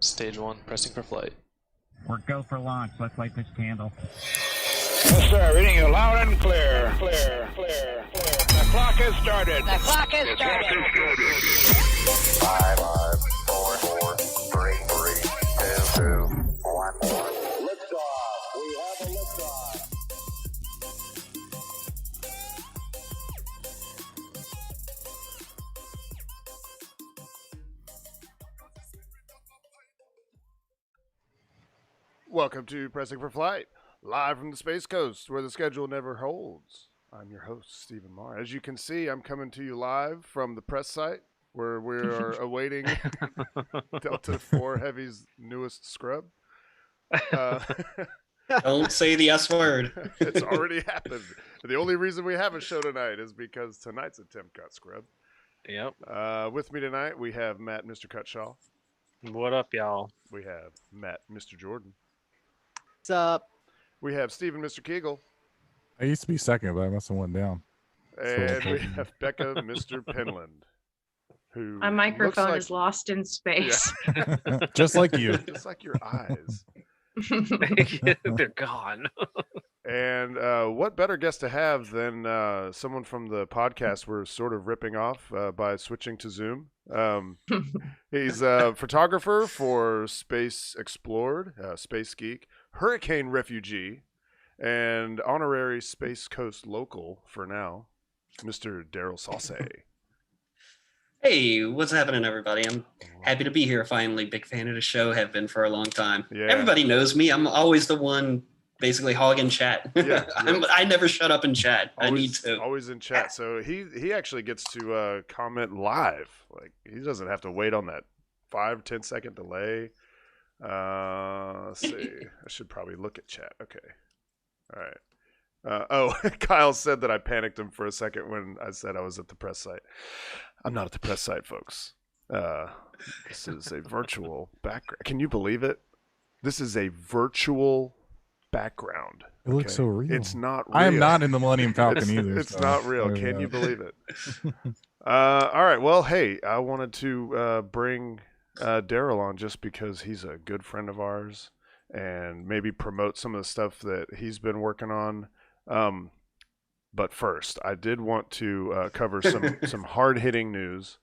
Stage 1, pressing for flight. We're go for launch. Let's light this candle. Yes, sir. Reading you loud and clear. Clear. The clock has started. The clock has started. 5, 4, 3, 2, 1. Liftoff. We have a liftoff. Welcome to Pressing for Flight, live from the Space Coast, where the schedule never holds. I'm your host, Stephen Marr. As you can see, I'm coming to you live from the press site, where we are awaiting Delta 4 Heavy's newest scrub. Don't say the S word. It's already happened. The only reason we have a show tonight is because tonight's attempt got scrubbed. Yep. With me tonight, we have Matt, Mr. Cutshaw. What up, y'all? We have Matt, Mr. Jordan. What's up? We have Stephen, Mr. Kegel. I used to be second, but I must have went down. And we have Bekah, Mr. Penland. Who My microphone looks is lost in space. Yeah. Just like you. Just like your eyes. They're gone. And what better guest to have than someone from the podcast we're sort of ripping off by switching to Zoom. He's a photographer for Space Explored, Space Geek, Hurricane Refugee, and honorary Space Coast local for now, Mr. Daryl Sausse. Hey, what's happening, everybody? I'm happy to be here finally. Big fan of the show, have been for a long time. Yeah. Everybody knows me. I'm always the one basically hogging chat. Yeah, I never shut up in chat. Always, I need to. Always in chat. So he actually gets to comment live. Like, he doesn't have to wait on that 5-10 second delay. Let's see. I should probably look at chat. Okay. All right. Kyle said that I panicked him for a second when I said I was at the press site. I'm not at the press site, folks. This is a virtual background. Can you believe it? This is a virtual background. It looks so real. It's not real. I am not in the Millennium Falcon either. It's so not real. Can you believe it? All right. Well, hey, I wanted to bring Daryl on just because he's a good friend of ours and maybe promote some of the stuff that he's been working on. But first, I did want to cover some hard-hitting news.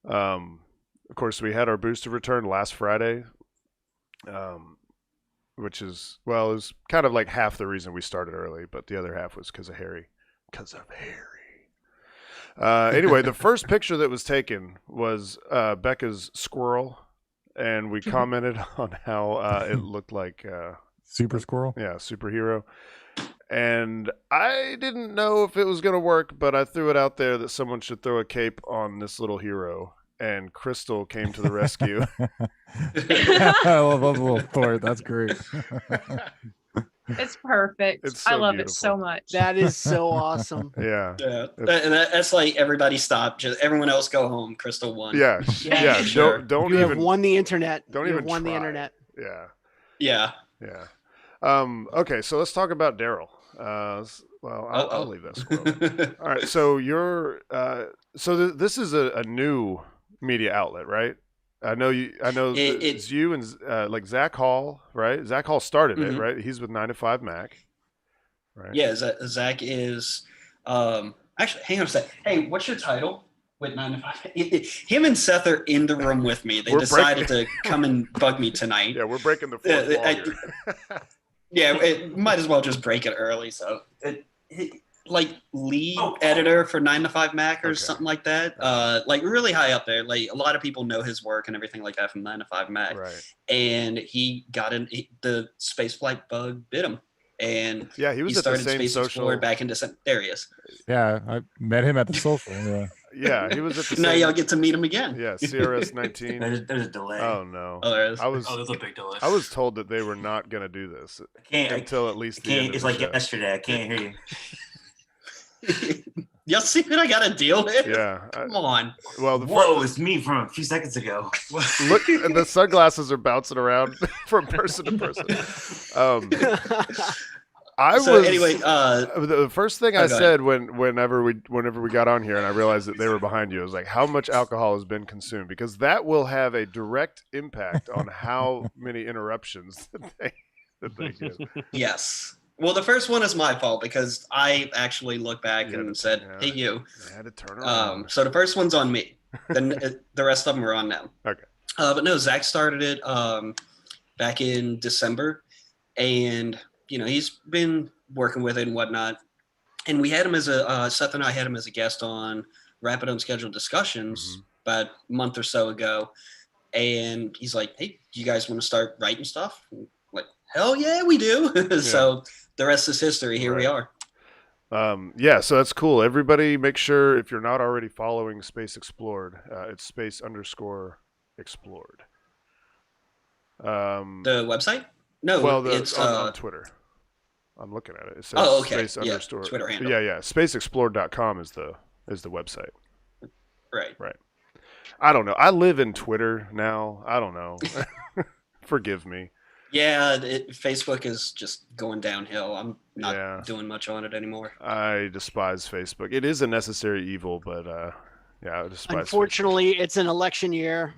Of course, we had our booster return last Friday, which is, well, it was kind of like half the reason we started early, but the other half was because of Harry. Anyway, the first picture that was taken was Bekah's squirrel, and we commented on how it looked like Super Squirrel? Yeah, superhero. And I didn't know if it was going to work, but I threw it out there that someone should throw a cape on this little hero. And Crystal came to the rescue. I love the little Thor. That's great. It's perfect. It's so I love beautiful. it so much. That is so awesome. Yeah. That's like everybody stop. Just everyone else go home. Crystal won. Yeah. Yeah. Sure. Don't You even have won the internet. Don't you even have won try. the internet. Yeah. Yeah. Yeah. Okay, so let's talk about Daryl. Well, I'll leave that squirrel. All right, so you're this is a new media outlet, right? I know it's you and like Zach Hall, right? Zach Hall started it, right? He's with 9 to 5 Mac, right? Yeah, Zach is actually, hang on a sec. Hey, what's your title with 9 to 5? Him and Seth are in the room with me. They decided to come and bug me tonight. Yeah, we're breaking the fourth wall here. Yeah, it might as well just break it early. So, like lead editor for 9 to 5 Mac or something like that. Like really high up there. Like a lot of people know his work and everything like that from 9 to 5 Mac. Right. And he got the spaceflight bug bit him. And yeah, he was he at the started same Space social. Explorer back in December. There he is. Yeah, I met him at the social. Yeah. Yeah, he was at the Now same. y'all get to meet him again. Yeah, CRS 19. There's a delay. Oh no! Oh, there is. There's a big delay. I was told that they were not going to do this until at least the end of It's the like show. yesterday. I can't hear you. Y'all see what I got to deal with? Yeah. Come on. Well, Whoa, it's me from a few seconds ago. look, the sunglasses are bouncing around from person to person. Anyway, the first thing I go said whenever we got on here and I realized that they were behind you, I was like, how much alcohol has been consumed? Because that will have a direct impact on how many interruptions that they get. yes. Well, the first one is my fault because I actually looked back and said, "Hey, you." I had to turn around. So the first one's on me. Then the rest of them are on them. Okay. But no, Zach started it back in December, and he's been working with it and whatnot. And we had him as Seth and I had him as a guest on Rapid Unscheduled Discussions about a month or so ago. And he's like, "Hey, do you guys want to start writing stuff?" I'm like, hell yeah, we do. So the rest is history. Here we are. So that's cool. Everybody make sure, if you're not already following Space Explored, it's space_explored. The website? No, well, it's on Twitter. I'm looking at it. It says space _ Twitter handle. Yeah. Spaceexplored.com is the website. Right. I don't know. I live in Twitter now. I don't know. Forgive me. Yeah, Facebook is just going downhill. I'm not doing much on it anymore. I despise Facebook. It is a necessary evil, but I despise Unfortunately, Facebook. it's an election year.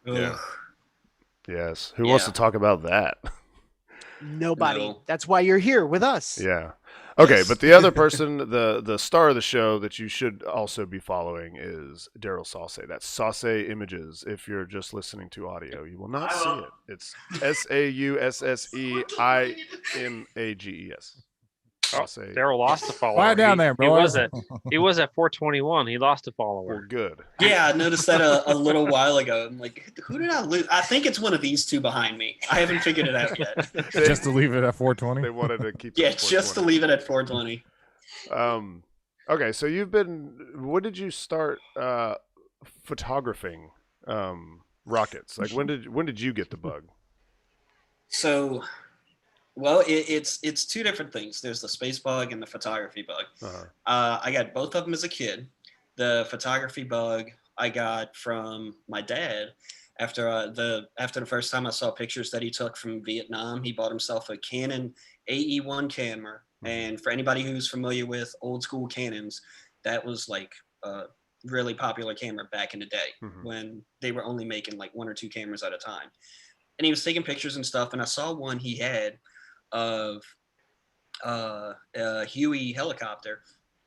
Yeah. Yes. Who wants to talk about that? Nobody. No. That's why you're here with us. Yeah. Okay, but the other person, the star of the show that you should also be following is Daryl Sausse. That's Sausse Images. If you're just listening to audio, you will not see it. It's SAUSSEIMAGES. Daryl lost a follower. Quiet down there, bro. He was at 421. He lost a Well, follower. good. Yeah, I noticed that a little while ago. I'm like, who did I lose? I think it's one of these two behind me. I haven't figured it out yet. Just to leave it at 420. They wanted to keep. Yeah, it at just to 420. leave it at 420. Okay, so when did you start photographing rockets? Like when did you get the bug? So, well, it's two different things. There's the space bug and the photography bug. I got both of them as a kid. The photography bug I got from my dad after the first time I saw pictures that he took from Vietnam. He bought himself a Canon AE1 camera. And for anybody who's familiar with old school Canons, that was like a really popular camera back in the day when they were only making like one or two cameras at a time. And he was taking pictures and stuff. And I saw one he had of a Huey helicopter,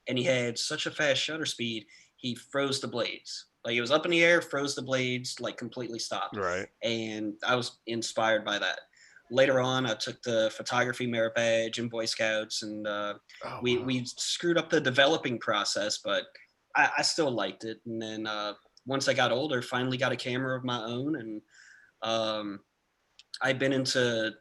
and he had such a fast shutter speed, he froze the blades. Like it was up in the air, froze the blades, like completely stopped. Right. And I was inspired by that. Later on, I took the photography merit badge in Boy Scouts, and we screwed up the developing process, but I still liked it. And then once I got older, finally got a camera of my own, and I've been into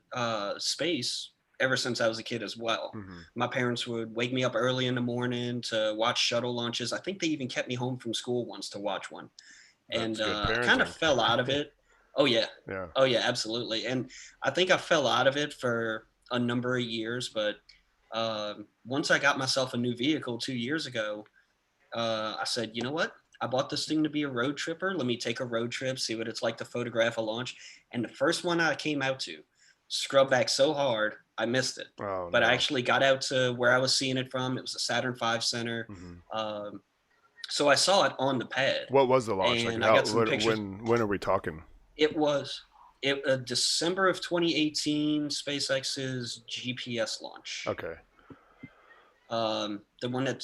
space ever since I was a kid as well. My parents would wake me up early in the morning to watch shuttle launches. I think they even kept me home from school once to watch one. And I kind of fell out of it. Oh yeah. Oh yeah, absolutely. And I think I fell out of it for a number of years, but once I got myself a new vehicle 2 years ago, I said, you know what? I bought this thing to be a road tripper. Let me take a road trip, see what it's like to photograph a launch. And the first one I came out to, scrubbed back so hard, I missed it. But I actually got out to where I was seeing it from. It was a Saturn V center. So I saw it on the pad. What was the launch? And like, I got some pictures. When are we talking? It was December of 2018, SpaceX's GPS launch. Okay. The one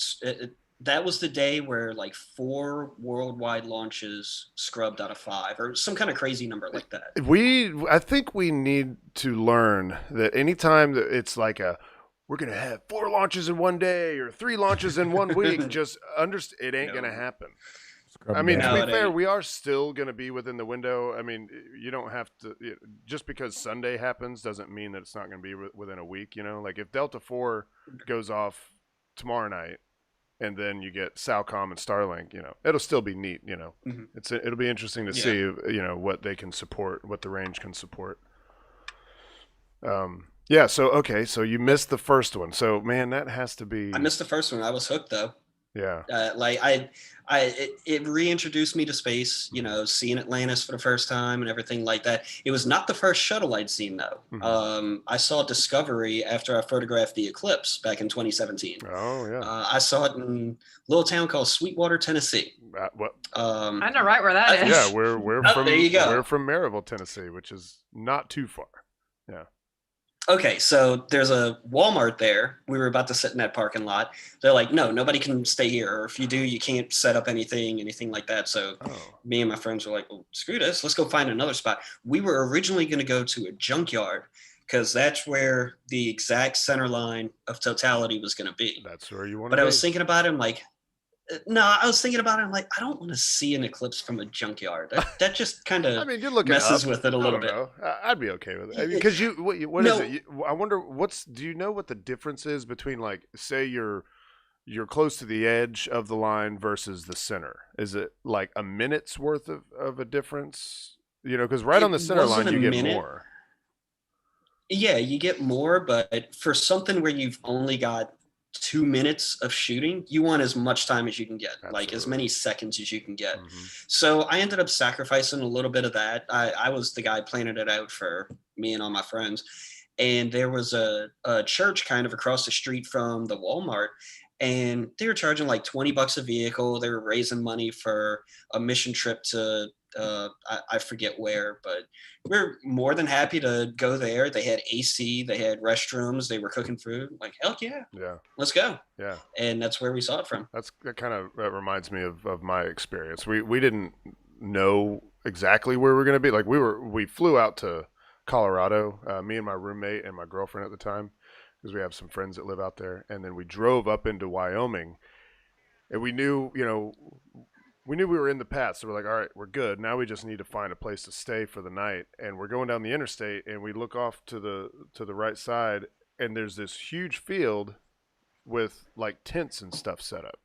that was the day where like 4 worldwide launches scrubbed out of 5, or some kind of crazy number like that. I think we need to learn that anytime that it's like we're going to have 4 launches in one day or 3 launches in 1 week, just it ain't going to happen. I mean, to be fair, we are still going to be within the window. I mean, you don't have to, just because Sunday happens doesn't mean that it's not going to be within a week, Like if Delta 4 goes off tomorrow night, and then you get Salcom and Starlink, it'll still be neat, It'll be interesting to see, what they can support, what the range can support. So you missed the first one. So man, that has to be. I missed the first one. I was hooked though. Yeah. It reintroduced me to space, you know, seeing Atlantis for the first time and everything like that. It was not the first shuttle I'd seen though. I saw Discovery after I photographed the eclipse back in 2017. Oh yeah. I saw it in a little town called Sweetwater, Tennessee. What? I know right where that is. Yeah, we're from there you go. We're from Maryville, Tennessee, which is not too far. Yeah. Okay, so there's a Walmart there. We were about to sit in that parking lot. They're like, no, nobody can stay here. Or if you do, you can't set up anything like that. So me and my friends were like, well, screw this. Let's go find another spot. We were originally going to go to a junkyard because that's where the exact center line of totality was going to be. That's where you want to be. But I was thinking about it. I'm like, I don't want to see an eclipse from a junkyard. That just kind of messes with it a little bit. I'd be okay with it because what is it? I wonder do you know what the difference is between, like, say you're close to the edge of the line versus the center? Is it like a minute's worth of a difference? You know, because on the center line you get more. Yeah, you get more, but for something where you've only got 2 minutes of shooting, you want as much time as you can get. Absolutely. Like as many seconds as you can get. So I ended up sacrificing a little bit of that. I was the guy planning it out for me and all my friends. And there was a church kind of across the street from the Walmart, and they were charging like $20 a vehicle. They were raising money for a mission trip to I forget where, but we're more than happy to go there. They had AC, they had restrooms, they were cooking food. Like, hell yeah, let's go. Yeah, and that's where we saw it from. That reminds me of my experience. We didn't know exactly where we were going to be. Like we flew out to Colorado, me and my roommate and my girlfriend at the time, because we have some friends that live out there, and then we drove up into Wyoming, and we knew we were in the path, so we're like, all right, we're good. Now we just need to find a place to stay for the night. And we're going down the interstate, and we look off to the right side, and there's this huge field with like tents and stuff set up.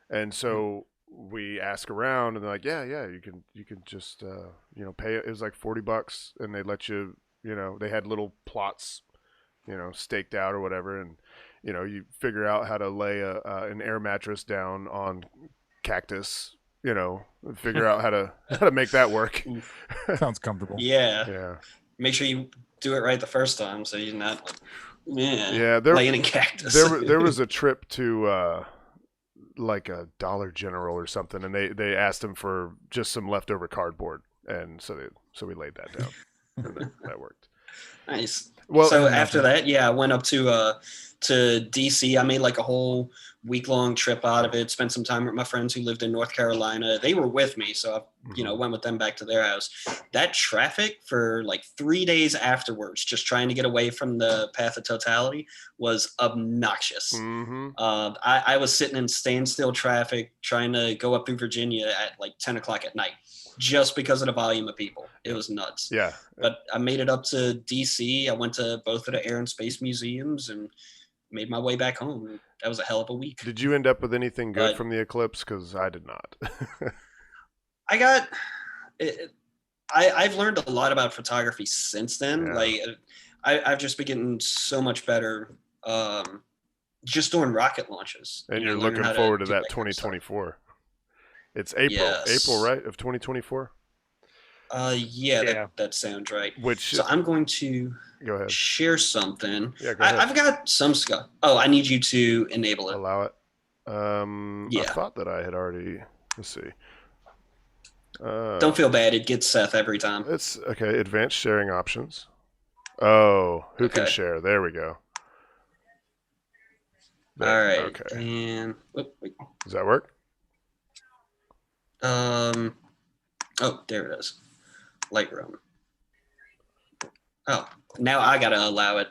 And so we ask around, and they're like, yeah, you can just pay. It was like $40, and they let you, they had little plots, staked out or whatever, and you figure out how to lay an air mattress down on cactus, figure out how to make that work. Sounds comfortable. Yeah. Make sure you do it right the first time, so you're not laying in cactus. There was a trip to like a Dollar General or something, and they asked him for just some leftover cardboard, and so we laid that down, and that worked. Nice. Well, so after that, I went up to DC. I made like a whole week-long trip out of it, spent some time with my friends who lived in North Carolina. They were with me, so I went with them back to their house. That traffic for like 3 days afterwards, just trying to get away from the path of totality, was obnoxious. I was sitting in standstill traffic trying to go up through Virginia at like 10 o'clock at night, just because of the volume of people. It was nuts. Yeah. But I made it up to DC. I went to both of the Air and Space Museums and made my way back home. That was a hell of a week. Did you end up with anything good from the eclipse? Because I did not. I've learned a lot about photography since then. Yeah. Like I've just been getting so much better just doing rocket launches. And you're looking forward to that 2024. It's April, right, of 2024? That sounds right. So I'm going to go ahead. Share something. Yeah, go ahead. I've got some stuff. Oh, I need you to enable it. Allow it. I thought that I had already. Let's see. Don't feel bad. It gets Seth every time. It's okay. Advanced sharing options. Oh, who can share? There we go. There. All right. Okay. And does that work? Oh, there it is. Lightroom. Oh, now I gotta allow it.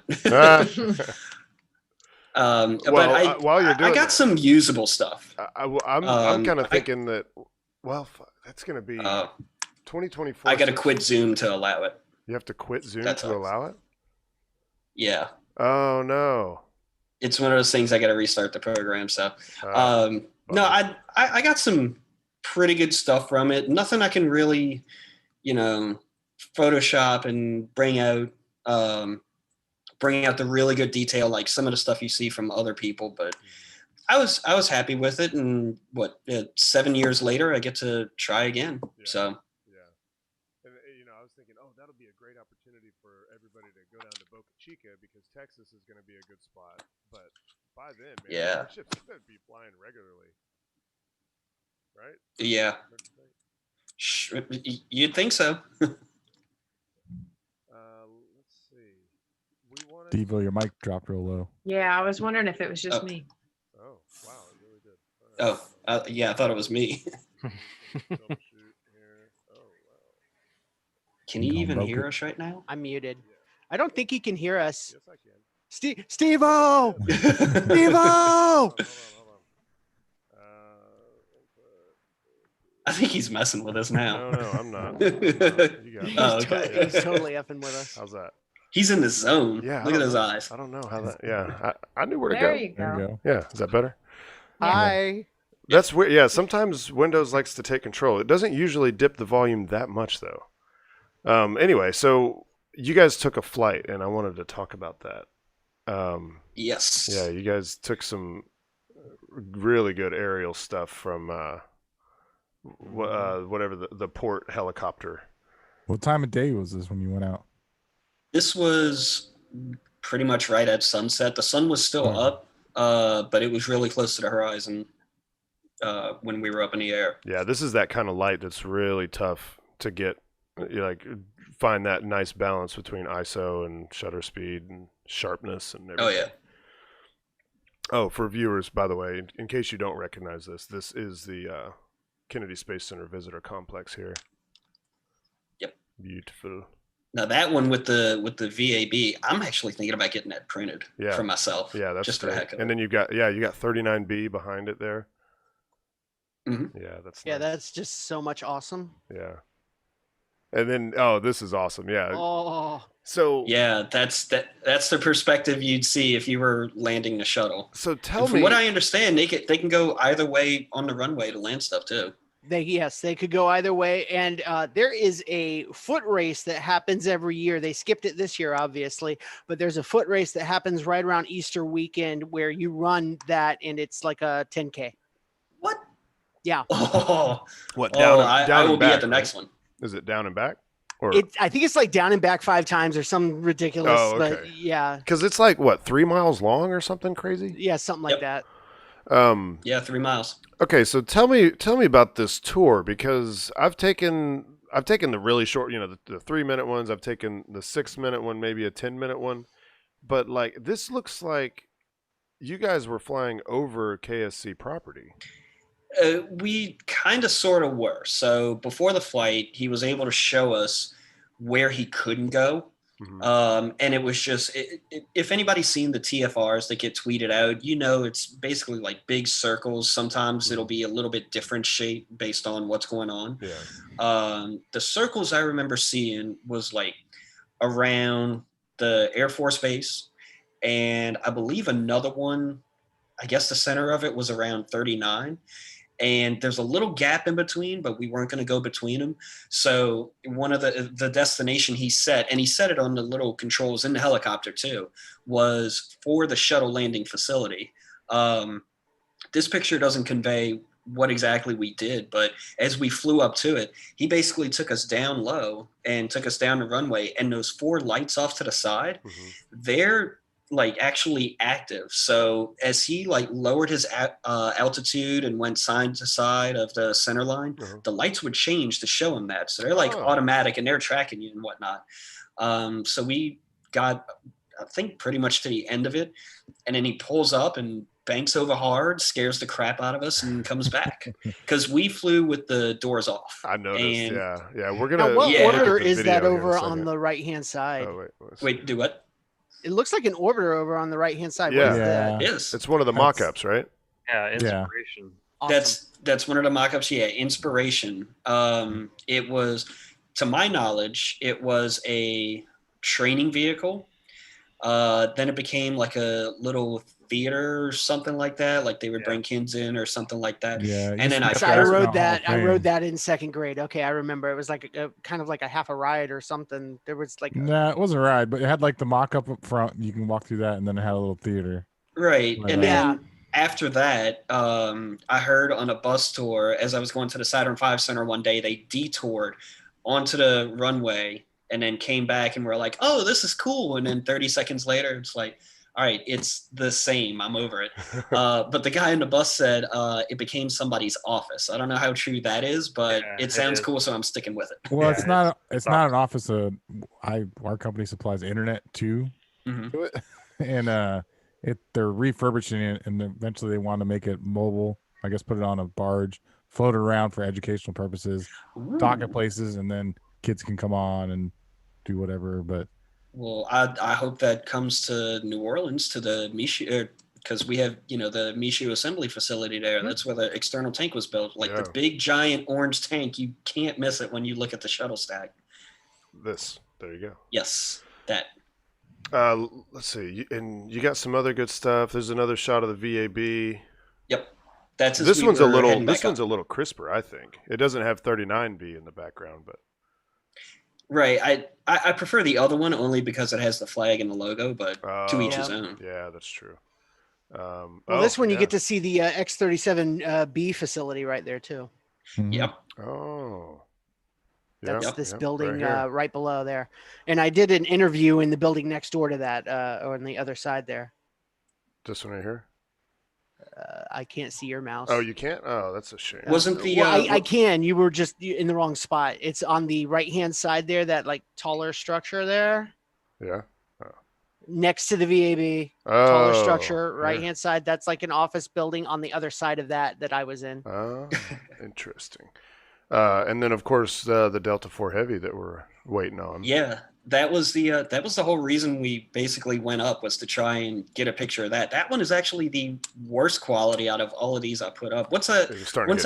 While you're doing, I got some usable stuff. I'm kind of thinking that. Well, that's gonna be 2024. I gotta quit Zoom to allow it. You have to quit Zoom to allow it. Yeah. Oh no. It's one of those things I gotta restart the program. So, no, I got some pretty good stuff from it. Nothing I can really, Photoshop and bring out the really good detail like some of the stuff you see from other people. But I was happy with it, and 7 years later, I get to try again. Yeah. So Yeah. And I was thinking, oh, that'll be a great opportunity for everybody to go down to Boca Chica because Texas is going to be a good spot. But by then, man, Yeah. ships could be flying regularly, right? yeah, you'd think so. Let's see. We wanted. Devo, your mic dropped real low. Yeah, I was wondering if it was just me. Oh, wow, it really did. All right. Oh, yeah, I thought it was me. Troubleshoot here. Oh, wow. Can you even broke hear it. us right now? I'm muted. I don't think he can hear us. Yes, I can. Steve-O! Steve-O! Hold on. I think he's messing with us now. No, I'm not. You got it. Oh, okay. He's totally effing with us. How's that? He's in the zone. Yeah. Look at his eyes. I don't know how that. Yeah, I knew where to There go. you There you go. go. Yeah, is that better? Hi. That's weird. Yeah, sometimes Windows likes to take control. It doesn't usually dip the volume that much, though. Anyway, so you guys took a flight, and I wanted to talk about that. Yes. Yeah, you guys took some really good aerial stuff from whatever the port helicopter. What time of day was this when you went out? This was pretty much right at sunset. The sun was still up, but it was really close to the horizon when we were up in the air. Yeah, this is that kind of light that's really tough to get. Find that nice balance between ISO and shutter speed and sharpness and everything. Oh, yeah. Oh, for viewers, by the way, in case you don't recognize this is the Kennedy Space Center Visitor Complex here. Yep. Beautiful. Now that one with the VAB, I'm actually thinking about getting that printed for myself. Yeah, that's just for the heck of it. And then you got 39B behind it there. Mm-hmm. Yeah, that's Yeah, nice. that's just so much awesome. Yeah. And then this is awesome. Yeah. Oh. So yeah, that's the perspective you'd see if you were landing the shuttle. So tell and from what I understand, they can go either way on the runway to land stuff too. They could go either way, and there is a foot race that happens every year. They skipped it this year, obviously, but there's a foot race that happens right around Easter weekend where you run that, and it's like a 10K. What? Yeah. Oh, what? Down, I will and be back, at the next one. Is it down and back? Or I think it's like down and back 5 times or some ridiculous. Oh, okay. But yeah. Because it's like what, 3 miles long or something crazy? Yeah, something like that. Yeah, 3 miles. Okay, so tell me about this tour, because I've taken the really short, the 3-minute ones. I've taken the 6-minute one, maybe a 10-minute one, but like this looks like you guys were flying over KSC property. We kind of sort of were. So before the flight, he was able to show us where he couldn't go. Mm-hmm. And it was just, if anybody's seen the TFRs that get tweeted out, it's basically like big circles. Sometimes it'll be a little bit different shape based on what's going on. Yeah. The circles I remember seeing was like around the Air Force Base. And I believe another one, I guess the center of it was around 39. And there's a little gap in between, but we weren't going to go between them. So one of the destination he set, and he set it on the little controls in the helicopter too, was for the shuttle landing facility. This picture doesn't convey what exactly we did, but as we flew up to it, he basically took us down low and took us down the runway, and those 4 lights off to the side, they're like actually active. So as he like lowered his altitude and went side to side of the center line, the lights would change to show him that. So they're like automatic, and they're tracking you and whatnot. So we got, I think, pretty much to the end of it, and then he pulls up and banks over hard, scares the crap out of us, and comes back because we flew with the doors off. I noticed. And yeah. We're gonna. Now, what Yeah. order look at the is that video here in a over on second. the right-hand side? Oh, Wait, do what? It looks like an orbiter over on the right-hand side. Yeah. What is that? It is. It's one of the mock-ups, right? Yeah, inspiration. Awesome. That's one of the mock-ups. Yeah, inspiration. It was, to my knowledge, it was a training vehicle. Then it became like a little theater or something like that. Like they would bring kids in or something like that. Yeah. And then I rode that in 2nd grade. Okay, I remember. It was like a kind of like a half a ride or something. There was like Nah, it wasn't a ride, but it had like the mock-up up front. You can walk through that, and then it had a little theater. Right. Like And that. then after that, I heard on a bus tour as I was going to the Saturn V Center one day, they detoured onto the runway and then came back and were like, "Oh, this is cool." And then 30 seconds later, it's like, "All right, it's the same. I'm over it." But the guy in the bus said it became somebody's office. I don't know how true that is, but it sounds cool, so I'm sticking with it. Well, it's not. It's not an office. Our company supplies internet to it, and they're refurbishing it, and eventually they want to make it mobile. I guess put it on a barge, float it around for educational purposes, dock at places, and then kids can come on and do whatever. But well, I hope that comes to New Orleans, to the Michi, because we have, the Michi assembly facility there. That's where the external tank was built. Like the big giant orange tank, you can't miss it when you look at the shuttle stack. There you go. Yes, that. Let's see, and you got some other good stuff. There's another shot of the VAB. Yep, that's this one's a little crisper. I think it doesn't have 39B in the background, but right. I prefer the other one only because it has the flag and the logo, but to each his own. Yeah, that's true. Well, this one you get to see the X-37B facility right there too. Yep. Oh. That's this building right below there. And I did an interview in the building next door to that, or on the other side there. This one right here? I can't see your mouse. Oh, you can't? Oh, that's a shame. Wasn't the... I can. You were just in the wrong spot. It's on the right-hand side there, that like taller structure there. Yeah. Next to the VAB, taller structure, right-hand side. That's like an office building on the other side of that I was in. Oh, interesting. And then, of course, the Delta IV Heavy that we're waiting on. Yeah, that was the whole reason we basically went up, was to try and get a picture of that. That one is actually the worst quality out of all of these I put up. Once I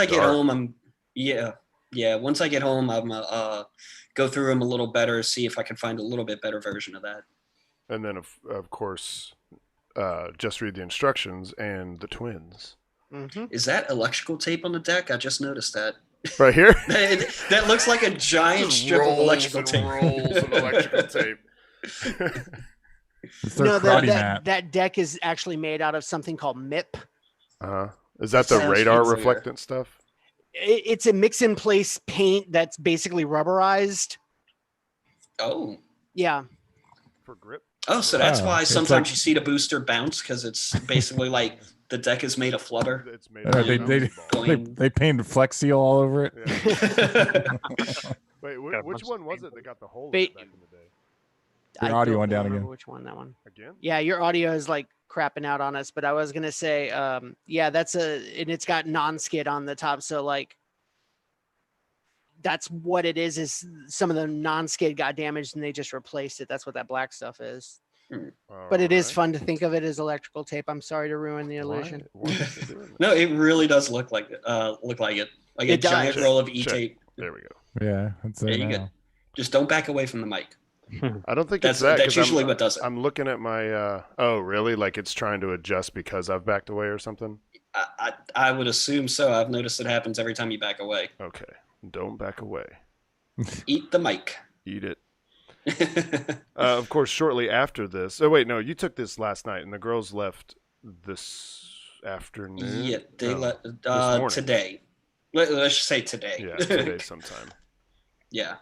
get home, I'm go through them a little better, see if I can find a little bit better version of that. And then, of course, just read the instructions and the twins. Mm-hmm. Is that electrical tape on the deck? I just noticed that. Right here? that looks like a giant strip of electrical tape. Rolls of electrical tape. No, that deck is actually made out of something called MIP. Is that the radar reflectant stuff? It's a mix-in-place paint that's basically rubberized. Oh. Yeah. For grip? Oh, so that's why sometimes you see the booster bounce, because it's basically like the deck is made of flubber. It's made of they painted Flex Seal all over it. Yeah. Wait, which one was it that got the hole in it back in the day? Your audio went down again. Which one? That one. Again? Yeah, your audio is like crapping out on us, but I was gonna say, and it's got non-skid on the top, so like that's what it is some of the non-skid got damaged and they just replaced it. That's what that black stuff is. But it is fun to think of it as electrical tape. I'm sorry to ruin the illusion. No, it really does look like it. Like a giant roll of E-tape. There we go. Yeah, that's there you go. Just don't back away from the mic. I don't think that's usually what does it. I'm looking at my. Oh, really? Like it's trying to adjust because I've backed away or something? I would assume so. I've noticed it happens every time you back away. Okay, don't back away. Eat the mic. Eat it. Of course, shortly after this. Oh wait, no, you took this last night, and the girls left this afternoon. Yeah, they left today. Let's just say today. Yeah, today sometime. Yeah.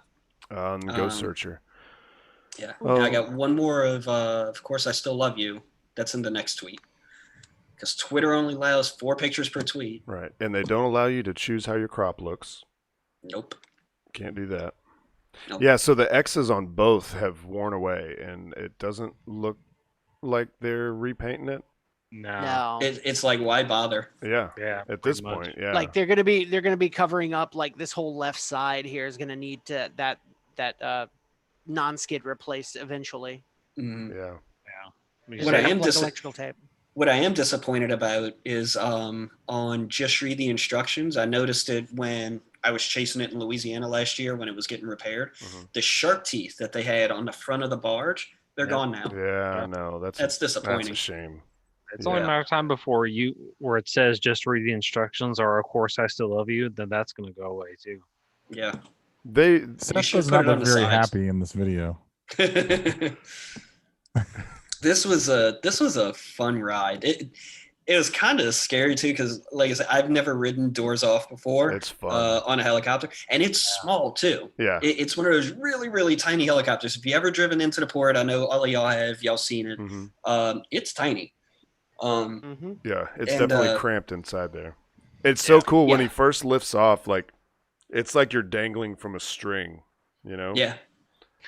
On Go Searcher. Yeah. I got one more of course I still love you. That's in the next tweet. Because Twitter only allows 4 pictures per tweet. Right, and they don't allow you to choose how your crop looks. Nope. Can't do that. Nope. Yeah, so the X's on both have worn away, and it doesn't look like they're repainting it. No. It's like, why bother? Yeah. At this point, yeah. Like they're gonna be covering up, like this whole left side here is gonna need that non-skid replaced eventually. Mm-hmm. Yeah. What I am disappointed about is on just read the instructions. I noticed it when I was chasing it in Louisiana last year when it was getting repaired. Mm-hmm. The shark teeth that they had on the front of the barge, they're gone now. Yeah, no, that's disappointing. That's a shame. It's only a matter of time before where it says just read the instructions or of course I still love you, then that's going to go away too. Yeah. Seth does not look very happy in this video. This was a fun ride. it was kind of scary too, because like I said, I've never ridden doors off before. It's fun. On a helicopter, and it's small too. Yeah. It's one of those really, really tiny helicopters. If you ever driven into the port, I know all of y'all have. Y'all seen it. It's tiny. Yeah, it's and, definitely cramped inside there. It's so cool when he first lifts off. Like, it's like you're dangling from a string. You know? Yeah.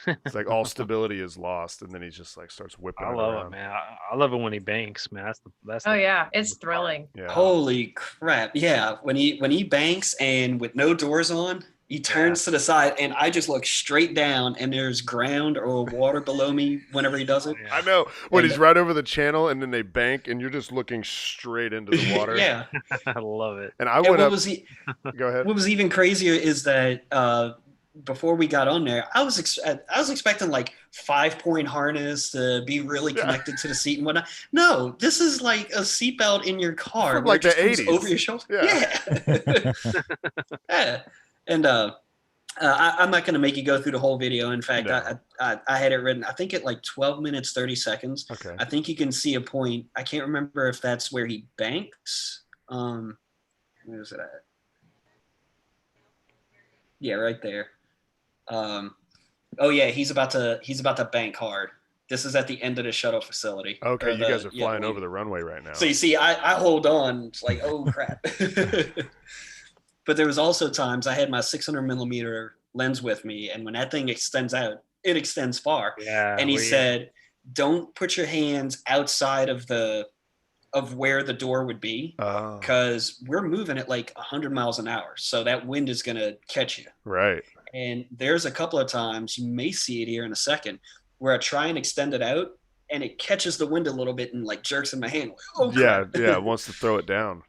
It's like all stability is lost, and then he just like starts whipping. I love it, man. I love it when he banks, man. That's Oh yeah, it's thrilling. Yeah. Holy crap! Yeah, when he banks and with no doors on, he turns to the side, and I just look straight down, and there's ground or water below me whenever he does it. I know when he's right over the channel, and then they bank, and you're just looking straight into the water. Yeah, I love it. And I went up. Go ahead. What was even crazier is that before we got on there, I was expecting like 5-point harness to be really connected to the seat and whatnot. No, this is like a seatbelt in your car, from like the comes 80s over your shoulder. Yeah. Yeah. And I'm not going to make you go through the whole video. In fact, No. I had it written, I think at like 12 minutes, 30 seconds. Okay. I think you can see a point. I can't remember if that's where he banks. Where is it at? Yeah, right there. Oh yeah, he's about to bank hard. This is at the end of the shuttle facility. Okay, you guys are flying over the runway right now. So you see, I hold on. It's like, oh crap. But there was also times I had my 600mm lens with me, and when that thing extends out, it extends far. Yeah. And he said, "Don't put your hands outside of where the door would be, because we're moving at like 100 miles an hour, so that wind is gonna catch you." Right. And there's a couple of times, you may see it here in a second, where I try and extend it out, and it catches the wind a little bit and like jerks in my hand. Oh, yeah, crap. yeah, wants to throw it down.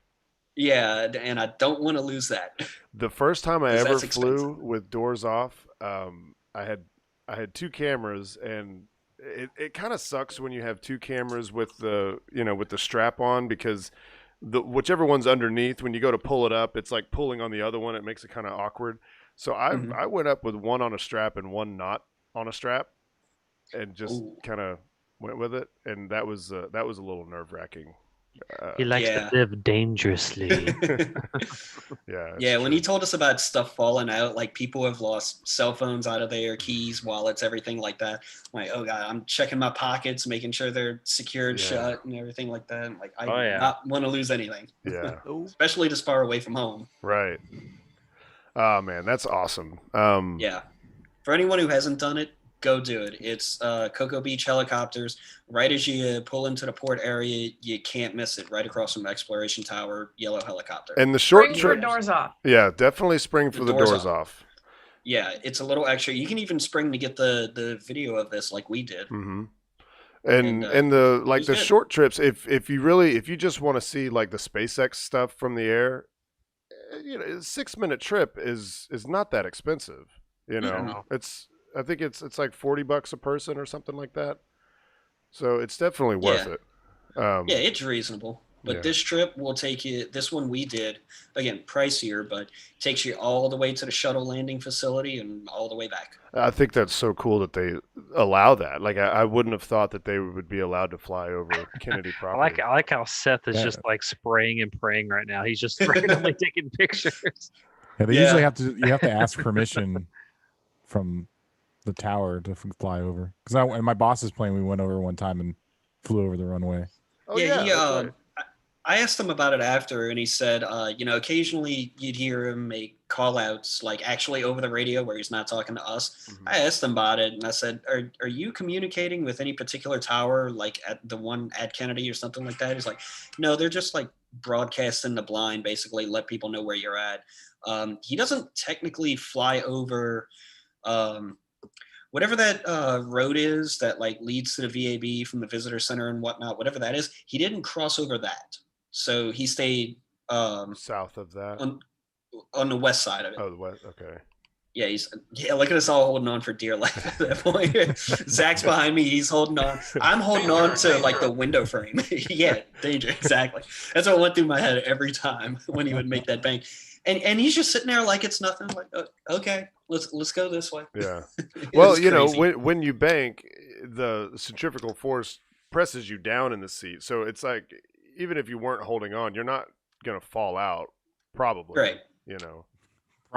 Yeah, and I don't want to lose that. The first time I 'Cause ever that's flew expensive. with doors off, I had 2 cameras, and it kind of sucks when you have 2 cameras with the strap on, because whichever one's underneath, when you go to pull it up, it's like pulling on the other one. It makes it kind of awkward. So I went up with one on a strap and one not on a strap, and just kind of went with it, and that was a little nerve-wracking. He likes to live dangerously. Yeah, when he told us about stuff falling out, like people have lost cell phones out of their keys, wallets, everything like that. I'm like, oh god, I'm checking my pockets, making sure they're secured shut and everything like that. I'm like, I do not want to lose anything. Yeah. Especially this far away from home. Right. Oh man, that's awesome. Yeah. For anyone who hasn't done it, go do it. It's Cocoa Beach helicopters. Right as you pull into the port area, you can't miss it. Right across from Exploration Tower, yellow helicopter. And the short Spring for doors off. Yeah, definitely spring for the doors off. Yeah, it's a little extra. You can even spring to get the video of this like we did. Mm-hmm. And the like the short trips, if you just want to see like the SpaceX stuff from the air, a 6-minute trip is not that expensive. I think it's like $40 a person or something like that. So it's definitely worth it. Yeah, it's reasonable. But this trip will take you, this one we did, again, pricier, but takes you all the way to the shuttle landing facility and all the way back. I think that's so cool that they allow that. Like, I wouldn't have thought that they would be allowed to fly over Kennedy property. I like how Seth is just like spraying and praying right now. He's just randomly taking pictures. Yeah, they usually you have to ask permission from the tower to fly over. Because in my boss's plane, we went over one time and flew over the runway. Oh, yeah. I asked him about it after, and he said, occasionally you'd hear him make call outs, like actually over the radio where he's not talking to us. Mm-hmm. I asked him about it, and I said, are you communicating with any particular tower, like at the one at Kennedy or something like that? He's like, no, they're just like broadcasting the blind, basically let people know where you're at. He doesn't technically fly over whatever that road is that like leads to the VAB from the visitor center and whatnot, whatever that is. He didn't cross over that. So he stayed south of that on the west side of it. Oh, the west. Okay. Yeah, look at us all holding on for dear life at that point. Zach's behind me. He's holding on. I'm holding on to like the window frame. Yeah, danger. Exactly. That's what went through my head every time when he would make that bang. And he's just sitting there like it's nothing. Like, okay, let's go this way. Yeah. Well, when you bank, the centrifugal force presses you down in the seat, so it's like even if you weren't holding on, you're not gonna fall out. Probably. Right. You know.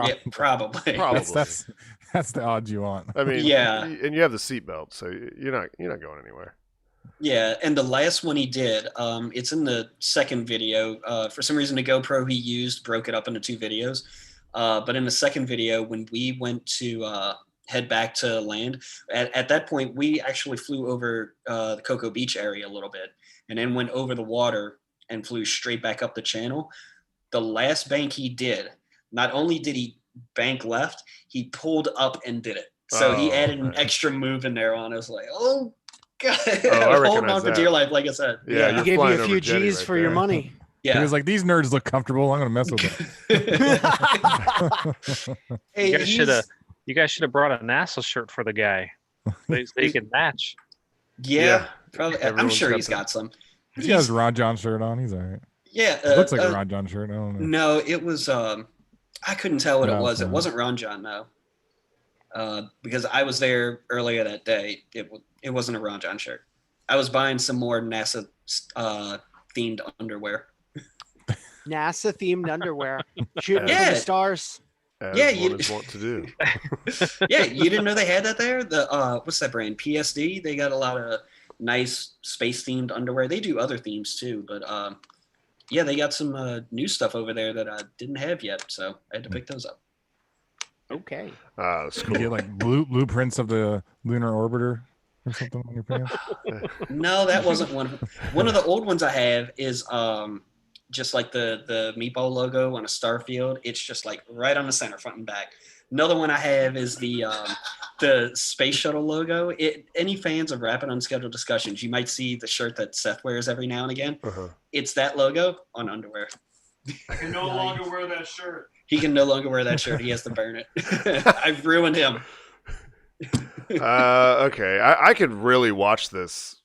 Yeah, probably. Probably. That's the odds you want. I mean, Yeah. and you have the seatbelt, so you're not going anywhere. Yeah, and the last one he did, it's in the second video. For some reason, the GoPro he used broke it up into 2 videos. But in the second video, when we went to head back to land, at that point, we actually flew over the Cocoa Beach area a little bit, and then went over the water and flew straight back up the channel. The last bank he did, not only did he bank left, he pulled up and did it. So he added an extra move in there on us, like, oh, God. I Holding on for dear life, like I said. Yeah, He gave you a few G's for your money. He was like, these nerds look comfortable. I'm gonna mess with them. Hey, you guys should have brought a NASA shirt for the guy. They can match. Yeah, probably. I'm Everyone's sure got he's them. got some. He has a Ron John shirt on. He's all right. Yeah, It looks like a Ron John shirt. I don't know. No, it was. I couldn't tell what it No, was. It no. wasn't Ron John, no. Because I was there earlier that day. It wasn't a Ron John shirt. I was buying some more NASA themed underwear. NASA themed underwear. Shooting Yeah. for the stars. As Yeah, one is wont to do. Yeah, you didn't know they had that there? The what's that brand? PSD. They got a lot of nice space themed underwear. They do other themes too, but yeah, they got some new stuff over there that I didn't have yet, so I had to pick those up. Okay. That's You cool. get like blueprints of the lunar orbiter or something on your pants. No, that wasn't one. One of the old ones I have is just like the meatball logo on a star field. It's just like right on the center, front and back. Another one I have is the space shuttle logo. Any fans of Rapid Unscheduled Discussions, you might see the shirt that Seth wears every now and again. Uh-huh. It's that logo on underwear. I can no longer wear that shirt. He can no longer wear that shirt. He has to burn it. I've ruined him. Okay, I could really watch this.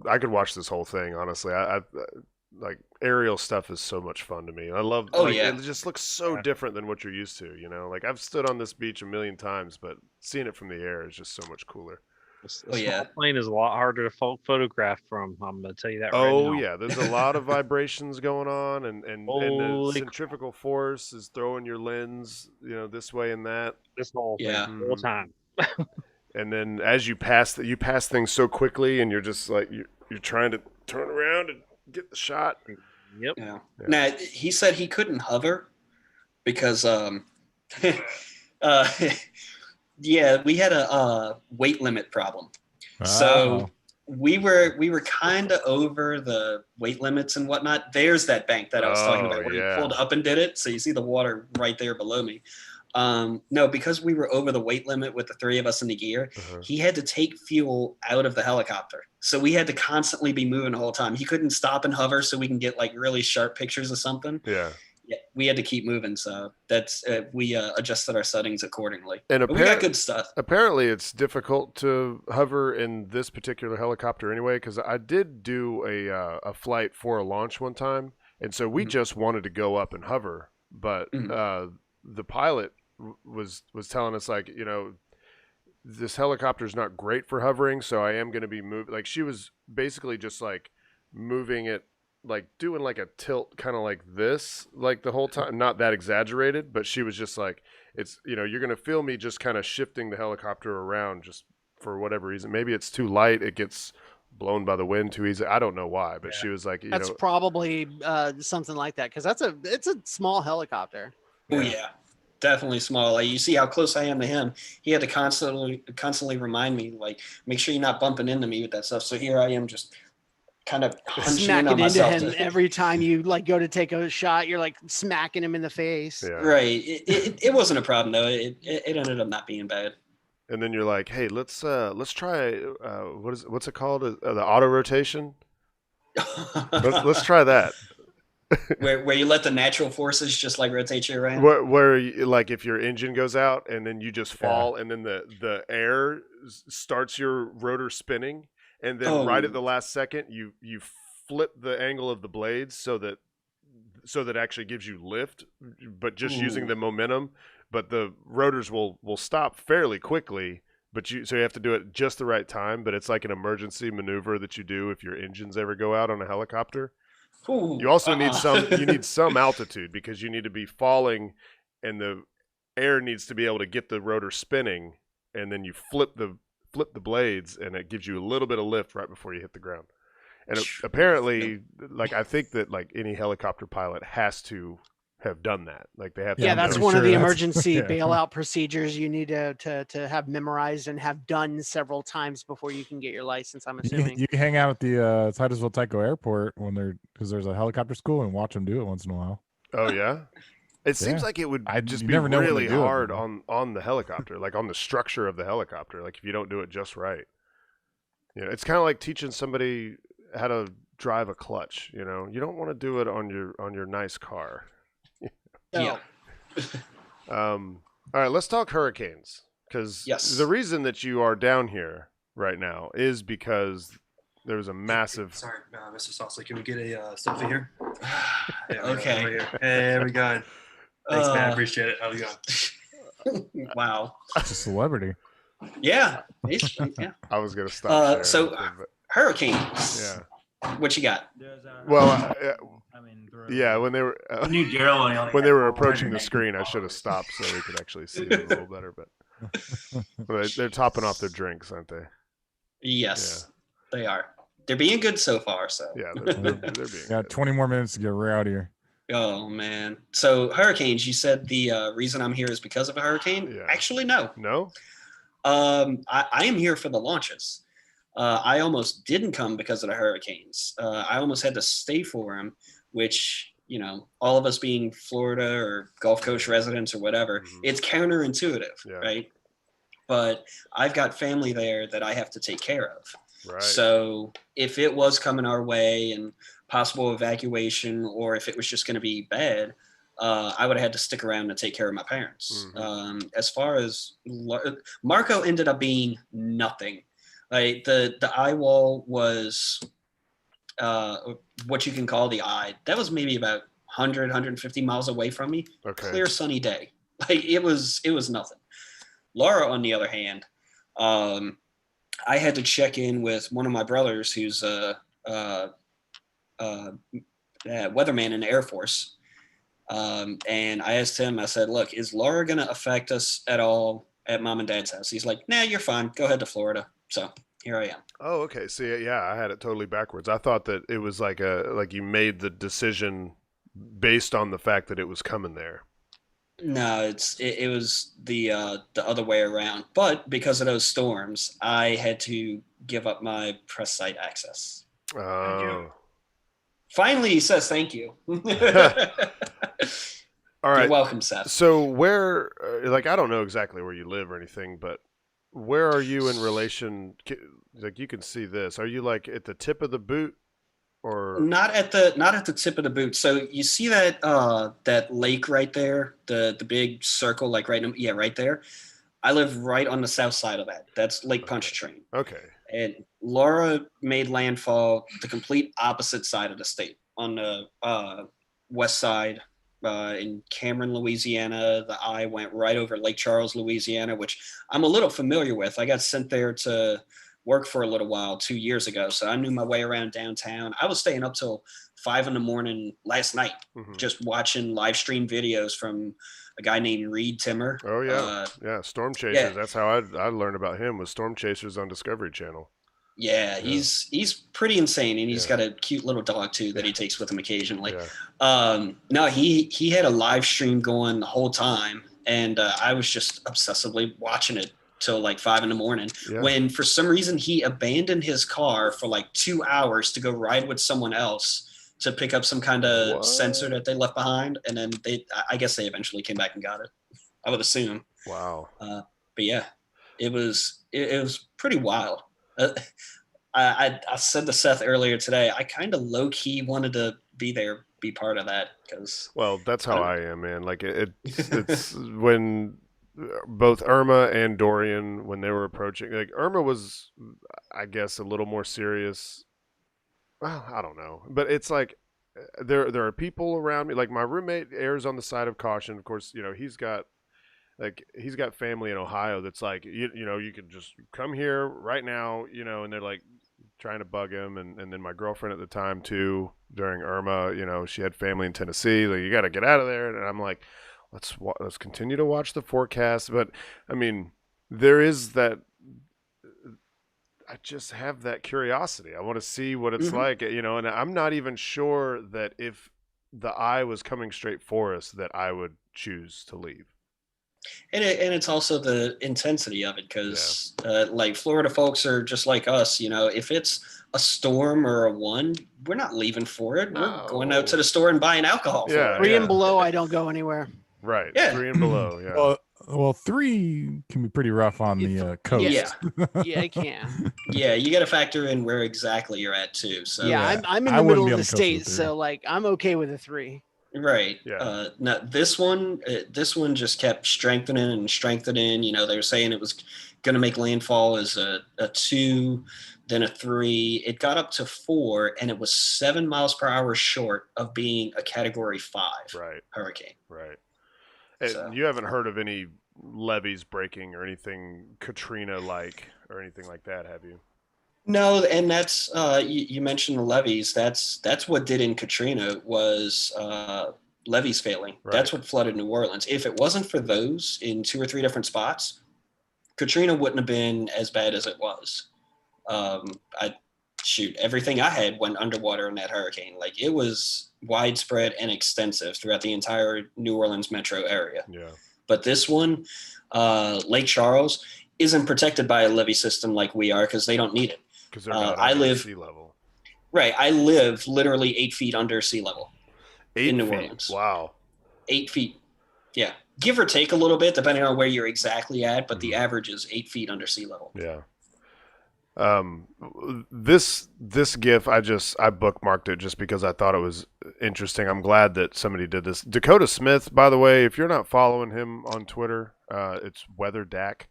I could watch this whole thing, honestly. I like aerial stuff is so much fun to me. I love. Oh, like, yeah. It just looks so different than what you're used to. Like I've stood on this beach a million times, but seeing it from the air is just so much cooler. A Oh, yeah. small plane is a lot harder to photograph from. I'm gonna tell you that right now. Oh yeah, there's a lot of vibrations going on, and the Holy centrifugal force is throwing your lens, this way and that. This whole thing, Yeah. the whole time. And then as you pass things so quickly, and you're just like you're trying to turn around and get the shot. Yep. Yeah. Yeah. Now he said he couldn't hover because yeah, we had a weight limit problem. So we were kind of over the weight limits and whatnot. There's that bank that I was talking about where yeah. he pulled up and did it. So you see the water right there below me. No, because we were over the weight limit with the 3 of us in the gear, he had to take fuel out of the helicopter. So we had to constantly be moving the whole time. He couldn't stop and hover so we can get like really sharp pictures of something. Yeah. Yeah, we had to keep moving. So that's we adjusted our settings accordingly. And But we got good stuff. Apparently, it's difficult to hover in this particular helicopter anyway, because I did do a flight for a launch one time, and so we just wanted to go up and hover, but the pilot was telling us like, this helicopter is not great for hovering, so I am going to be moving. Like she was basically just like moving it, like doing like a tilt, kind of like this, like the whole time. Not that exaggerated, but she was just like, it's you're going to feel me just kind of shifting the helicopter around just for whatever reason. Maybe it's too light, it gets blown by the wind too easy. I don't know why, but she was like, That's probably something like that because it's a small helicopter. Oh yeah, definitely small. Like you see how close I am to him. He had to constantly remind me, like, make sure you're not bumping into me with that stuff. So here I am, just kind of hunching in Smacking on into myself. him every time you like go to take a shot. You're like smacking him in the face. Yeah. Right. It wasn't a problem though. It ended up not being bad. And then you're like, hey, let's try what's it called? The auto rotation. Let's try that. where you let the natural forces just like rotate you around. Where you, like if your engine goes out and then you just fall and then the air starts your rotor spinning, and then right at the last second you flip the angle of the blades so that actually gives you lift, but just using the momentum. But the rotors will stop fairly quickly, so you have to do it just the right time. But it's like an emergency maneuver that you do if your engines ever go out on a helicopter. Ooh, You also need some altitude because you need to be falling, and the air needs to be able to get the rotor spinning, and then you flip the blades, and it gives you a little bit of lift right before you hit the ground. And apparently, like I think that like any helicopter pilot has to have done that. Like they have. Yeah, to that's know. one of the Sure, that's- emergency yeah. bailout procedures you need to have memorized and have done several times before you can get your license. I'm You can, assuming. you can hang out at the Titusville Tyco Airport because there's a helicopter school and watch them do it once in a while. Oh yeah. It seems Yeah. like it would just you be never know when they really do it, hard man. on the helicopter, like on the structure of the helicopter. Like if you don't do it just right, it's kind of like teaching somebody how to drive a clutch. You don't want to do it on your nice car. yeah. All right, let's talk hurricanes because Yes. the reason that you are down here right now is because there was a massive. Sorry, Mr. Sauce. Can we get a selfie here? Okay. Over here. There we go. Thanks, man. I Uh, appreciate it. How's it going? Wow. It's a celebrity. Yeah. Yeah. I was gonna stop. sharing So it, but- hurricanes. yeah. What you got? Well, I mean, yeah. When they were I knew Daryl only when they had were 400 approaching the names. screen, I should have stopped so we could actually see them a little better. But they're topping off their drinks, aren't they? Yes, they are. They're being good so far. So. Yeah, they're being. Got good. 20 more minutes to get right out of here. Oh man. So hurricanes. You said the reason I'm here is because of a hurricane. Yeah. Actually, no. No. I am here for the launches. I almost didn't come because of the hurricanes. I almost had to stay for them, which, all of us being Florida or Gulf Coast residents or whatever, it's counterintuitive, Yeah. right? But I've got family there that I have to take care of. Right. So if it was coming our way and possible evacuation, or if it was just going to be bad, I would have had to stick around and take care of my parents. As far as Marco ended up being nothing. Like the eye wall was what you can call the eye. That was maybe about 100, 150 miles away from me. Okay. Clear sunny day. Like it was nothing. Laura, on the other hand, I had to check in with one of my brothers who's a weatherman in the Air Force. And I asked him, I said, look, is Laura going to affect us at all at mom and dad's house? He's like, nah, you're fine. Go ahead to Florida. So here I am. Oh, okay. See, yeah, I had it totally backwards. I thought that it was like you made the decision based on the fact that it was coming there. No, it was the other way around. But because of those storms, I had to give up my press site access. Oh. Finally, he says thank you. All right. You're welcome, Seth. So where, I don't know exactly where you live or anything, but where are you in relation? Like you can see this. Are you like at the tip of the boot, or Not at the tip of the boot. So you see that that lake right there, the big circle, like right there. I live right on the south side of that. That's Lake Pontchartrain. Okay. And Laura made landfall the complete opposite side of the state, on the west side in Cameron, Louisiana. The eye went right over Lake Charles, Louisiana, which I'm a little familiar with. I got sent there to work for a little while 2 years ago, so I knew my way around downtown. I was staying up till 5 a.m. last night, just watching live stream videos from a guy named Reed Timmer. Oh yeah, yeah. Storm Chasers. yeah. That's how I learned about him, was Storm Chasers on Discovery Channel. Yeah, he's pretty insane, and he's Yeah. got a cute little dog too that he takes with him occasionally. Yeah. No, he had a live stream going the whole time, and I was just obsessively watching it till like 5 a.m. Yeah. when for some reason he abandoned his car for like 2 hours to go ride with someone else to pick up some kind of What? sensor that they left behind, and then I guess they eventually came back and got it. I would assume. Wow. But yeah, it was pretty wild. I said to Seth earlier today, I kind of low key wanted to be there, be part of that, because Well, that's how I am, man. Like it's when both Irma and Dorian, when they were approaching, like Irma was, I guess, a little more serious. Well, I don't know, but it's like there are people around me. Like my roommate errs on the side of caution. Of course, he's got family in Ohio that's like, you could just come here right now, and they're like trying to bug him, and then my girlfriend at the time too. During Irma, she had family in Tennessee. Like, you got to get out of there, and I'm like, let's continue to watch the forecast. But I mean, there is that. I just have that curiosity. I want to see what it's like, and I'm not even sure that if the eye was coming straight for us, that I would choose to leave. And it's also the intensity of it, because like Florida folks are just like us. If it's a storm or a 1, we're not leaving for it. We're going out to the store and buying alcohol. For it. 3 and below, I don't go anywhere. Right. Yeah. 3 and below. Yeah. Well, 3 can be pretty rough on the coast. Yeah, it can. Yeah, you got to factor in where exactly you're at too. So I'm in the middle of the state, so like I'm okay with a 3. Right. Yeah. Now this one just kept strengthening and strengthening. They were saying it was going to make landfall as a 2, then a 3. It got up to 4, and it was 7 miles per hour short of being a Category 5 hurricane. Right. And you haven't heard of any levees breaking or anything Katrina-like or anything like that, have you? No, and that's you mentioned the levees. That's what did in Katrina was levees failing. Right. That's what flooded New Orleans. If it wasn't for those in 2 or 3 different spots, Katrina wouldn't have been as bad as it was. Everything I had went underwater in that hurricane. Like, it was widespread and extensive throughout the entire New Orleans metro area. Yeah. But this one, Lake Charles, isn't protected by a levee system like we are, because they don't need it. Because they're not under sea level. Right. I live literally 8 feet under sea level in New feet. Orleans. Wow. 8 feet. Yeah. Give or take a little bit, depending on where you're exactly at, but the average is 8 feet under sea level. Yeah. This GIF, I bookmarked it just because I thought it was interesting. I'm glad that somebody did this. Dakota Smith, by the way, if you're not following him on Twitter, it's Weather Dak.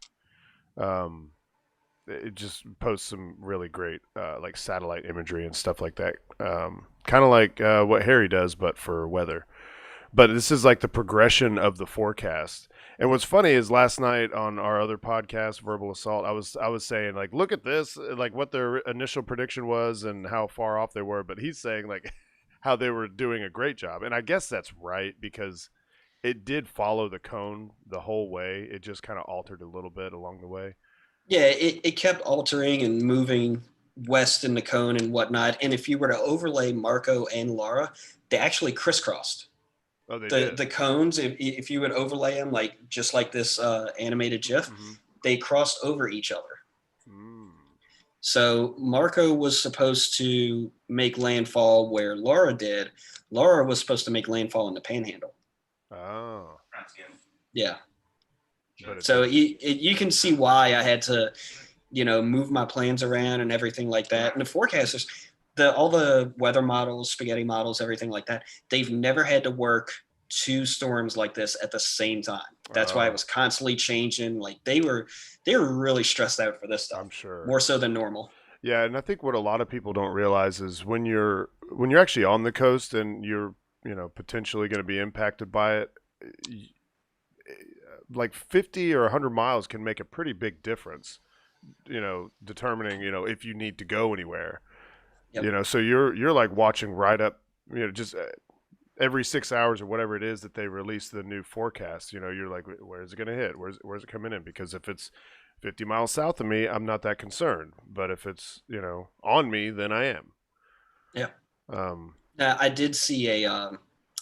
It just posts some really great like satellite imagery and stuff like that. Kind of like what Harry does, but for weather. But this is like the progression of the forecast. And what's funny is last night on our other podcast, Verbal Assault, I was saying, like, look at this, like what their initial prediction was and how far off they were. But he's saying like how they were doing a great job. And I guess that's right, because it did follow the cone the whole way. It just kind of altered a little bit along the way. Yeah, it kept altering and moving west in the cone and whatnot. And if you were to overlay Marco and Laura, they actually crisscrossed. Oh, they did. The cones, if you would overlay them just like this animated GIF, they crossed over each other. So Marco was supposed to make landfall where Laura did. Laura was supposed to make landfall in the Panhandle. Oh. Yeah. So you can see why I had to, move my plans around and everything like that. And the forecasters, all the weather models, spaghetti models, everything like that, they've never had to work 2 storms like this at the same time. That's why it was constantly changing. Like, they were really stressed out for this stuff. I'm sure. More so than normal. Yeah, and I think what a lot of people don't realize is when you're actually on the coast and you're potentially going to be impacted by it, like 50 or 100 miles can make a pretty big difference. Determining if you need to go anywhere. Yep. So you're like watching right up, just every 6 hours or whatever it is that they release the new forecast. You're like, where is it going to hit? Where's it coming in? Because if it's 50 miles south of me, I'm not that concerned. But if it's on me, then I am. Yeah. I did see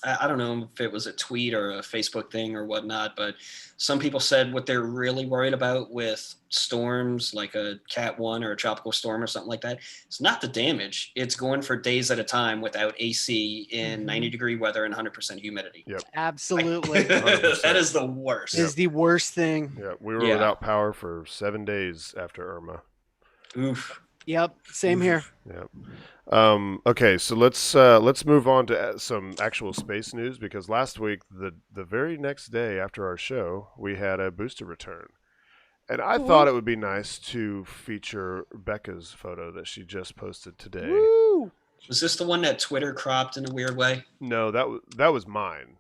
I don't know if it was a tweet or a Facebook thing or whatnot, but some people said what they're really worried about with storms, like a Cat 1 or a tropical storm or something like that, it's not the damage. It's going for days at a time without AC in 90-degree weather and 100% humidity. Yep. Absolutely. That is the worst. Is the worst thing. Yeah, we were without power for 7 days after Irma. Oof. Yep, same here. Yep. Okay, so let's move on to some actual space news, because last week, the very next day after our show, we had a booster return. And I thought it would be nice to feature Bekah's photo that she just posted today. Woo! Was this the one that Twitter cropped in a weird way? No, that was mine.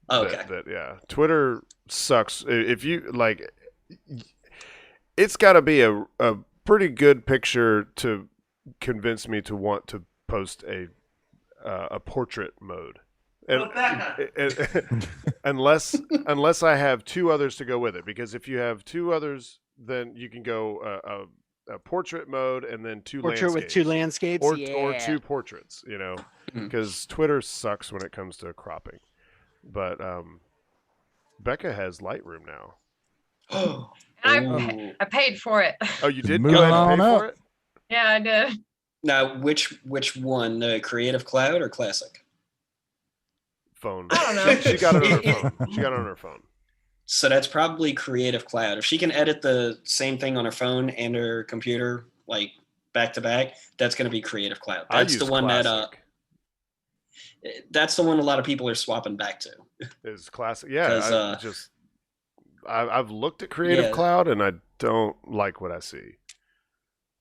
Oh, okay. Yeah. Twitter sucks. If you it's got to be a pretty good picture to convince me to want to post a portrait mode. And, unless I have two others to go with it, because if you have two others, then you can go a portrait mode and then two Portrait with landscapes. two landscapes, or two portraits, because Twitter sucks when it comes to cropping. But Bekah has Lightroom now. Oh, And I paid for it. Oh, you did Moving go ahead and on pay up. for it? Yeah, I did. now which one? Creative Cloud or Classic? Phone. I don't know. She got it on her phone. She got it on her phone. So that's probably Creative Cloud. If she can edit the same thing on her phone and her computer, like back to back, that's going to be Creative Cloud. I That's use the one Classic. that's the one a lot of people are swapping back to. Is Classic. Yeah, 'Cause, I've looked at Creative Yeah. Cloud and I don't like what I see.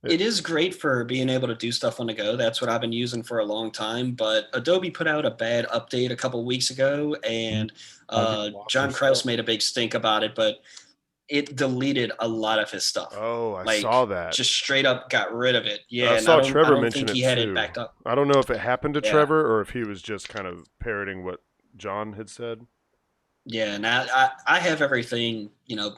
It is great for being able to do stuff on the go. That's what I've been using for a long time. But Adobe put out a bad update a couple weeks ago, and John Krause made a big stink about it. But it deleted a lot of his stuff. Oh, I Like, saw that. Just straight up got rid of it. Yeah, I and saw don't- Trevor I don't mention think he it had too. it backed up. I don't know if it happened to Yeah. Trevor or if he was just kind of parroting what John had said. Yeah, now I have everything,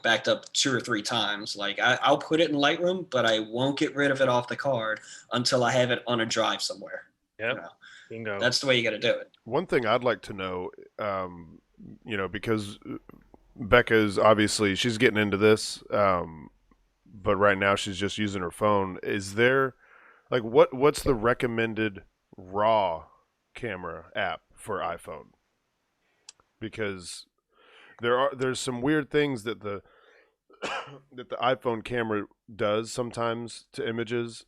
backed up 2 or 3 times. Like I'll put it in Lightroom, but I won't get rid of it off the card until I have it on a drive somewhere. Yep. Bingo. That's the way you got to do it. One thing I'd like to know, because Bekah's obviously she's getting into this, but right now she's just using her phone. Is there, like, what's the recommended RAW camera app for iPhone? Because there's some weird things that the that the iPhone camera does sometimes to images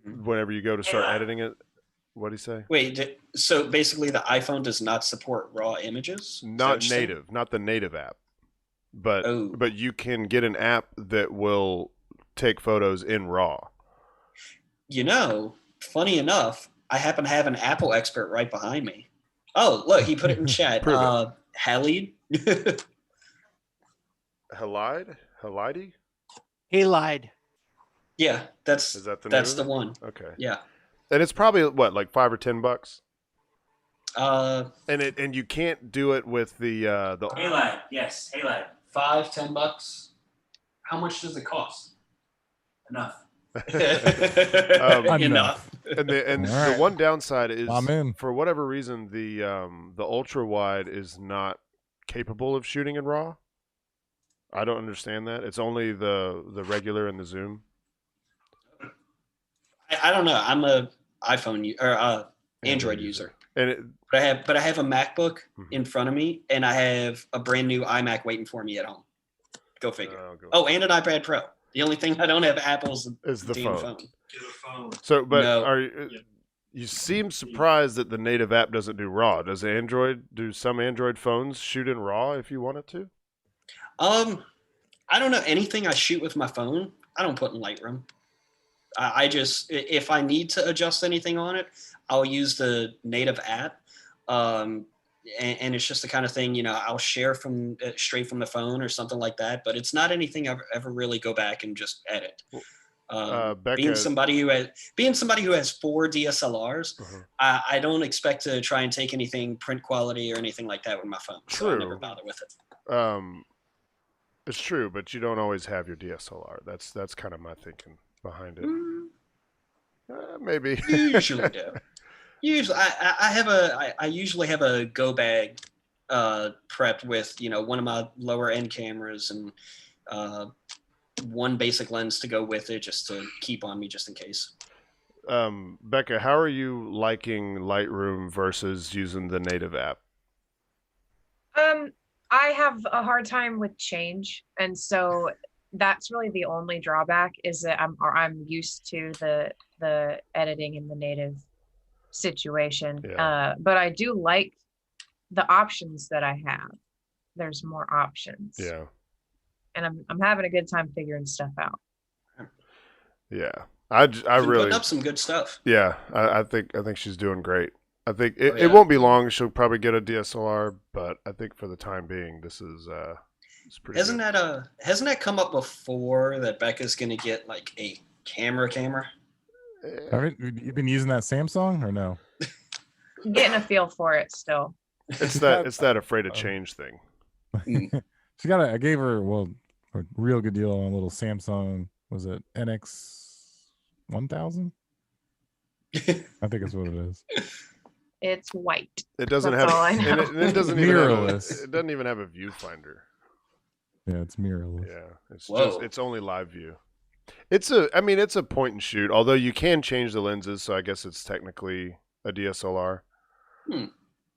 whenever you go to start editing it. What do you say? Wait, so basically the iPhone does not support RAW images? Is that Not what you're saying? native, not the native app, but Oh. but you can get an app that will take photos in RAW. Funny enough, I happen to have an Apple expert right behind me. Oh, look, he put it in chat. Prove it. Halide. Halide? He lied. Yeah, Is that the name that's of the it? one. Okay. Yeah. And it's probably what, like $5 or $10? Uh, And you can't do it with the Halide, yes, Halide. $5-10. How much does it cost? Enough. Enough. and the All right. one downside is I'm in. for whatever reason the ultra wide is not capable of shooting in RAW. I don't understand that. It's only the regular and the zoom. I don't know. I'm a iPhone or Android user. And But I have a MacBook Mhm. in front of me, and I have a brand new iMac waiting for me at home. Go figure. go- Oh, and an iPad Pro. The only thing I don't have Apple's is the damn phone. Get a phone. So, but No. you seem surprised that the native app doesn't do RAW. Do some Android phones shoot in RAW if you want it to? I don't know. Anything I shoot with my phone, I don't put in Lightroom. I just, if I need to adjust anything on it, I'll use the native app. And it's just the kind of thing, I'll share from straight from the phone or something like that. But it's not anything I ever really go back and just edit. Bekah, Being somebody who has 4 DSLRs, I don't expect to try and take anything print quality or anything like that with my phone. So I True. never bother with it. It's true, but you don't always have your DSLR. That's kind of my thinking behind it. Maybe. Usually do. Usually, I usually have a go bag prepped with one of my lower end cameras and one basic lens to go with it, just to keep on me, just in case. Bekah, how are you liking Lightroom versus using the native app? I have a hard time with change, and so that's really the only drawback, is that I'm used to the editing in the native situation. Yeah. But I do like the options that I have. There's more options. Yeah. And I'm having a good time figuring stuff out. Yeah. I Been really putting up some good stuff. Yeah, I think she's doing great. I think it, Oh, yeah. it won't be long. She'll probably get a DSLR, but I think for the time being, this is it's pretty. Hasn't good. that come up before that Becca's gonna get like a camera? I mean, you've been using that Samsung or no? Getting a feel for it still. It's that afraid of change thing. I gave her a real good deal on a little Samsung. Was it NX 1000? I think it's what it is. It's white. It doesn't That's all I have know. and it doesn't Mirrorless. it doesn't even have a viewfinder. Yeah, it's mirrorless. Yeah, it's only live view. It's a point and shoot, although you can change the lenses, so I guess it's technically a DSLR.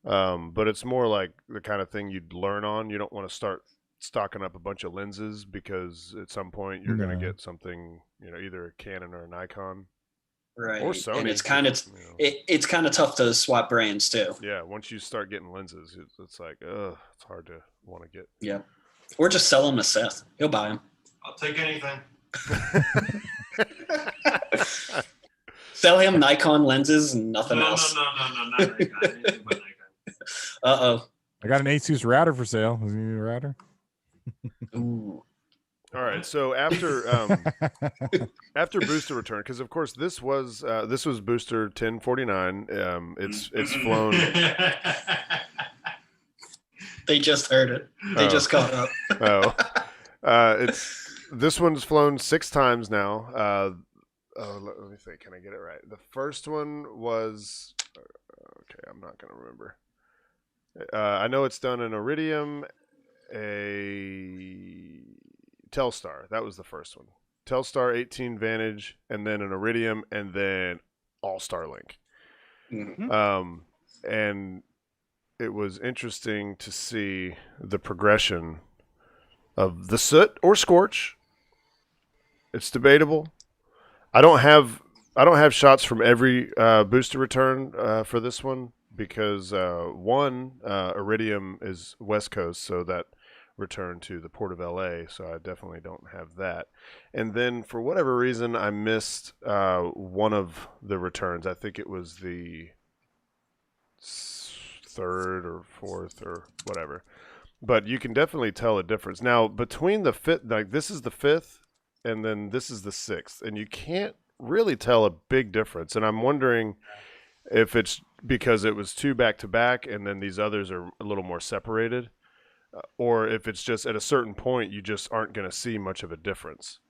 But it's more like the kind of thing you'd learn on. You don't want to start stocking up a bunch of lenses because at some point you're going to get something, either a Canon or a Nikon. Right. Or Sony. And it's kind of tough to swap brands too. Yeah, once you start getting lenses, it's like, it's hard to want to get. Yeah. Or just sell them to Seth. He'll buy them. I'll take anything. Sell him Nikon lenses and nothing else. No, not Nikon. Anything but Nikon. Uh-oh. I got an Asus router for sale. Is you need a router? Ooh. All right, so after booster return, because of course this was booster 1049. It's flown. They just heard it. They just caught up. This one's flown 6 times now. Let me think. Can I get it right? The first one was okay. I'm not gonna remember. I know it's done an Iridium, a Telstar. That was the first one. Telstar 18 Vantage, and then an Iridium, and then all Starlink. Mm-hmm. And it was interesting to see the progression of the Soot or Scorch. It's debatable. I don't have shots from every booster return for this one because Iridium is West Coast, so that returned to the Port of LA, so I definitely don't have that. And then for whatever reason, I missed one of the returns. I think it was the 3rd or 4th or whatever. But you can definitely tell a difference. Now, between the 5th, like this is the 5th, and then this is the 6th, and you can't really tell a big difference. And I'm wondering if it's because it was 2 back-to-back, and then these others are a little more separated, or if it's just at a certain point you just aren't going to see much of a difference.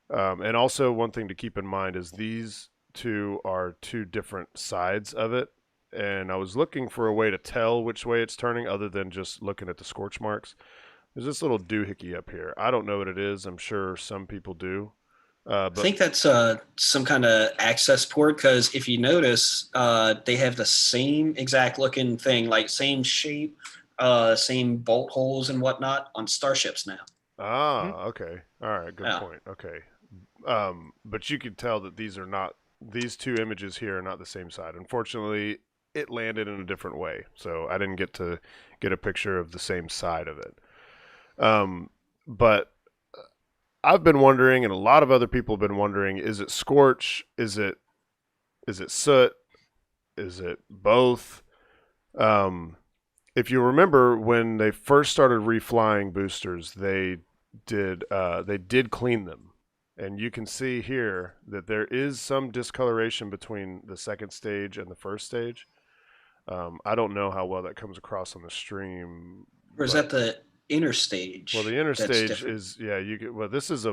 And also one thing to keep in mind is these two are 2 different sides of it. And I was looking for a way to tell which way it's turning other than just looking at the scorch marks. There's this little doohickey up here. I don't know what it is. I'm sure some people do. But I think that's some kind of access port because if you notice, they have the same exact looking thing, like same shape, same bolt holes and whatnot on starships now. Okay. All right. Good point. Okay. But you could tell that these 2 images here are not the same side. Unfortunately, it landed in a different way, so I didn't get to get a picture of the same side of it. But I've been wondering, and a lot of other people have been wondering, is it Scorch? Is it Soot? Is it both? If you remember when they first started reflying boosters, they did clean them. And you can see here that there is some discoloration between the second stage and the first stage. I don't know how well that comes across on the stream. Or is that the inner stage? Well, the inner stage is this is